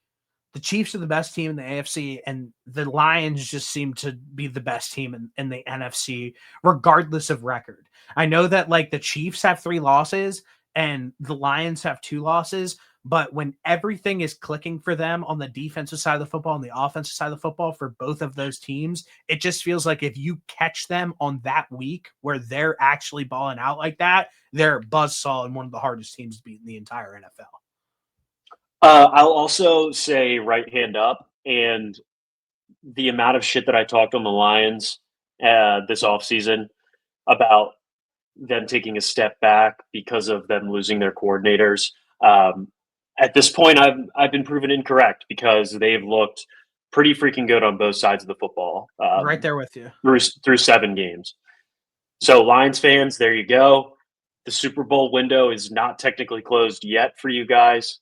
the Chiefs are the best team in the AFC, and the Lions just seem to be the best team in the NFC, regardless of record. I know that like the Chiefs have 3 losses and the Lions have 2 losses, but when everything is clicking for them on the defensive side of the football and the offensive side of the football for both of those teams, it just feels like if you catch them on that week where they're actually balling out like that, they're buzzsaw and one of the hardest teams to beat in the entire NFL. I'll also say right hand up, and the amount of shit that I talked on the Lions this offseason about them taking a step back because of them losing their coordinators. At this point, I've been proven incorrect, because they've looked pretty freaking good on both sides of the football. Right there with you. Through 7 games. So Lions fans, there you go. The Super Bowl window is not technically closed yet for you guys.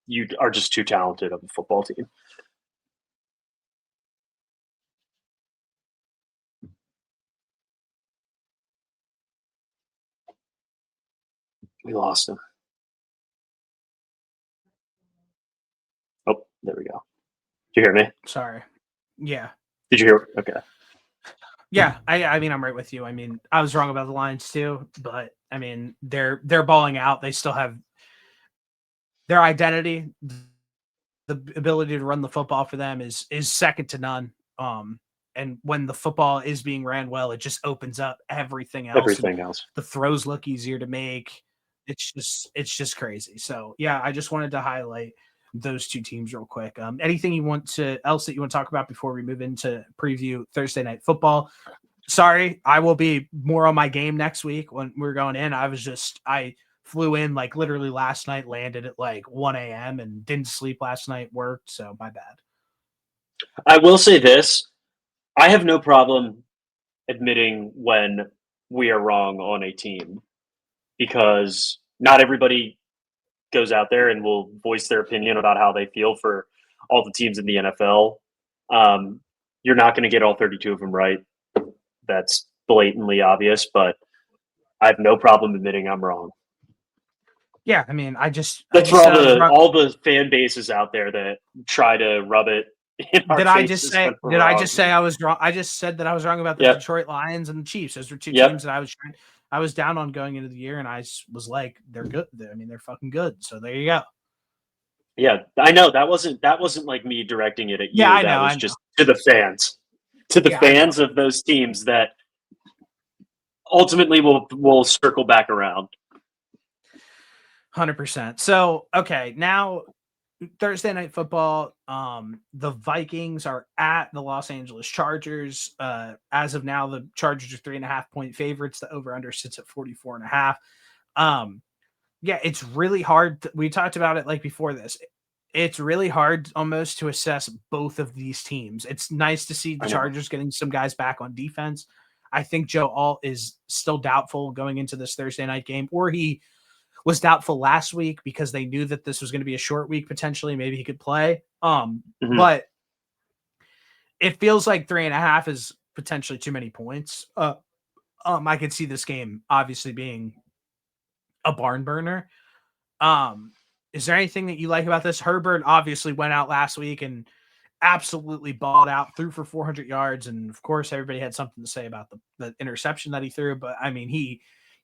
You are just too talented of a football team. We lost him. Oh, there we go. Did you hear me? Sorry. Yeah. Did you hear? Okay. Yeah, I mean, I'm right with you. I mean, I was wrong about the Lions too, but I mean, they're balling out. They still have their identity. The ability to run the football for them is second to none. And when the football is being ran well, it just opens up everything else. The throws look easier to make. It's just crazy. So yeah, I just wanted to highlight those two teams real quick. Anything else that you want to talk about before we move into preview Thursday Night Football? Sorry, I will be more on my game next week when we're going in. I flew in like literally last night, landed at like 1 a.m. and didn't sleep last night, worked, so my bad. I will say this. I have no problem admitting when we are wrong on a team because not everybody goes out there and will voice their opinion about how they feel for all the teams in the NFL. You're not going to get all 32 of them right. That's blatantly obvious, but I have no problem admitting I'm wrong. Yeah, I mean, that's for all the fan bases out there that try to rub it in our faces. Did I just say I was wrong? I just said that I was wrong about the Detroit Lions and the Chiefs. Those were two teams that I was down on going into the year, and I was like, they're good. I mean, they're fucking good. So there you go. Yeah, I know that wasn't like me directing it at you. Yeah, that was just to the fans, fans of those teams that ultimately will circle back around. 100%. So, okay, now Thursday Night Football, the Vikings are at the Los Angeles Chargers. As of now, the Chargers are 3.5-point favorites. The over-under sits at 44.5. Yeah, it's really hard. We talked about it like before this. It's really hard almost to assess both of these teams. It's nice to see the Chargers getting some guys back on defense. I think Joe Alt is still doubtful going into this Thursday night game, or he was doubtful last week because they knew that this was going to be a short week potentially. Maybe he could play. But it feels like 3.5 is potentially too many points. I could see this game obviously being a barn burner. Is there anything that you like about this? Herbert obviously went out last week and absolutely balled out, threw for 400 yards. And of course, everybody had something to say about the interception that he threw. But I mean,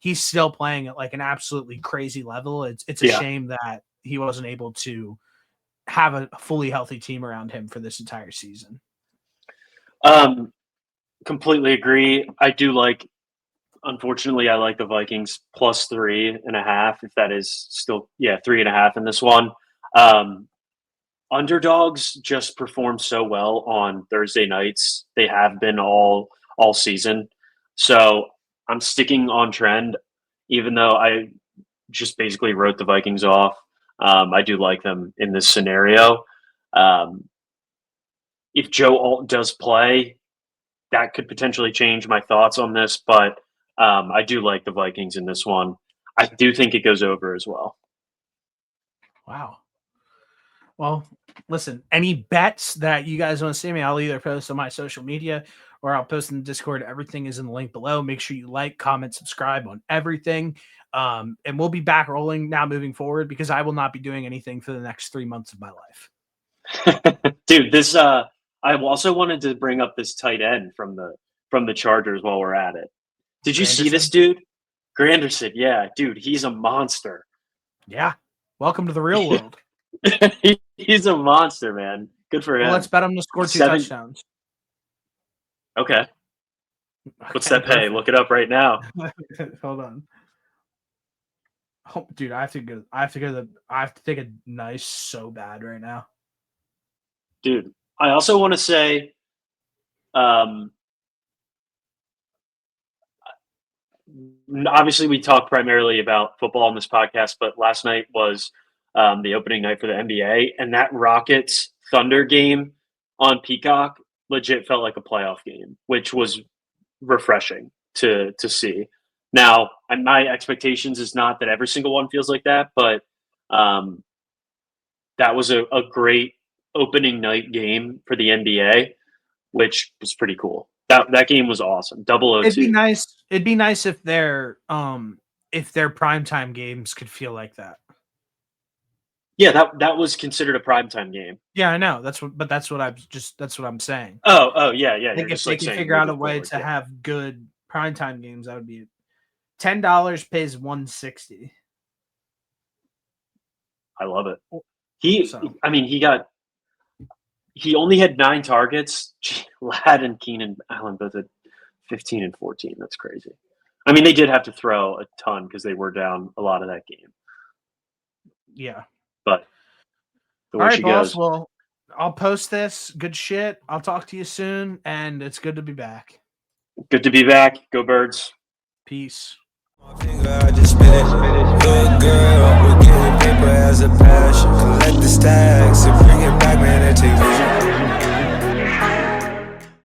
he's still playing at like an absolutely crazy level. It's a shame that he wasn't able to have a fully healthy team around him for this entire season. Completely agree. Unfortunately, I like the Vikings plus 3.5. If that is still, 3.5 in this one. Underdogs just perform so well on Thursday nights. They have been all season. So I'm sticking on trend, even though I just basically wrote the Vikings off. I do like them in this scenario. If Joe Alt does play, that could potentially change my thoughts on this, but I do like the Vikings in this one. I do think it goes over as well. Wow. Well, listen, any bets that you guys want to see me, I'll either post on my social media or I'll post in the Discord. Everything is in the link below. Make sure you like, comment, subscribe on everything. And we'll be back rolling now moving forward because I will not be doing anything for the next 3 months of my life. Dude, I also wanted to bring up this tight end from the Chargers while we're at it. Did you see this dude? Granderson, yeah, dude, he's a monster. Yeah. Welcome to the real world. He's a monster, man. Good for him. Well, let's bet him to score 2 touchdowns. Okay. What's that pay? Look it up right now. Hold on. Oh, dude, I have to take a nice so bad right now. Dude, I also want to say obviously we talk primarily about football in this podcast, but last night was the opening night for the NBA, and that Rockets Thunder game on Peacock legit felt like a playoff game, which was refreshing to see. Now, my expectations is not that every single one feels like that, but that was a great opening night game for the NBA, which was pretty cool. That game was awesome. 002. It'd be nice if their primetime games could feel like that. Yeah, that was considered a primetime game. Yeah, I know. That's what I'm saying. Oh, yeah. If they can figure out a way to have good primetime games, that would be $10 pays $160. I love it. He only had 9 targets. Ladd and Keenan Allen both had 15 and 14. That's crazy. I mean, they did have to throw a ton because they were down a lot of that game. Yeah. But the All way right, she boss. goes. Well, I'll post this. Good shit. I'll talk to you soon, and it's good to be back. Good to be back. Go Birds. Peace. I just spit it. Good girl, we're getting paper as a passion. Collect the stacks and bring it back, man, and take vision.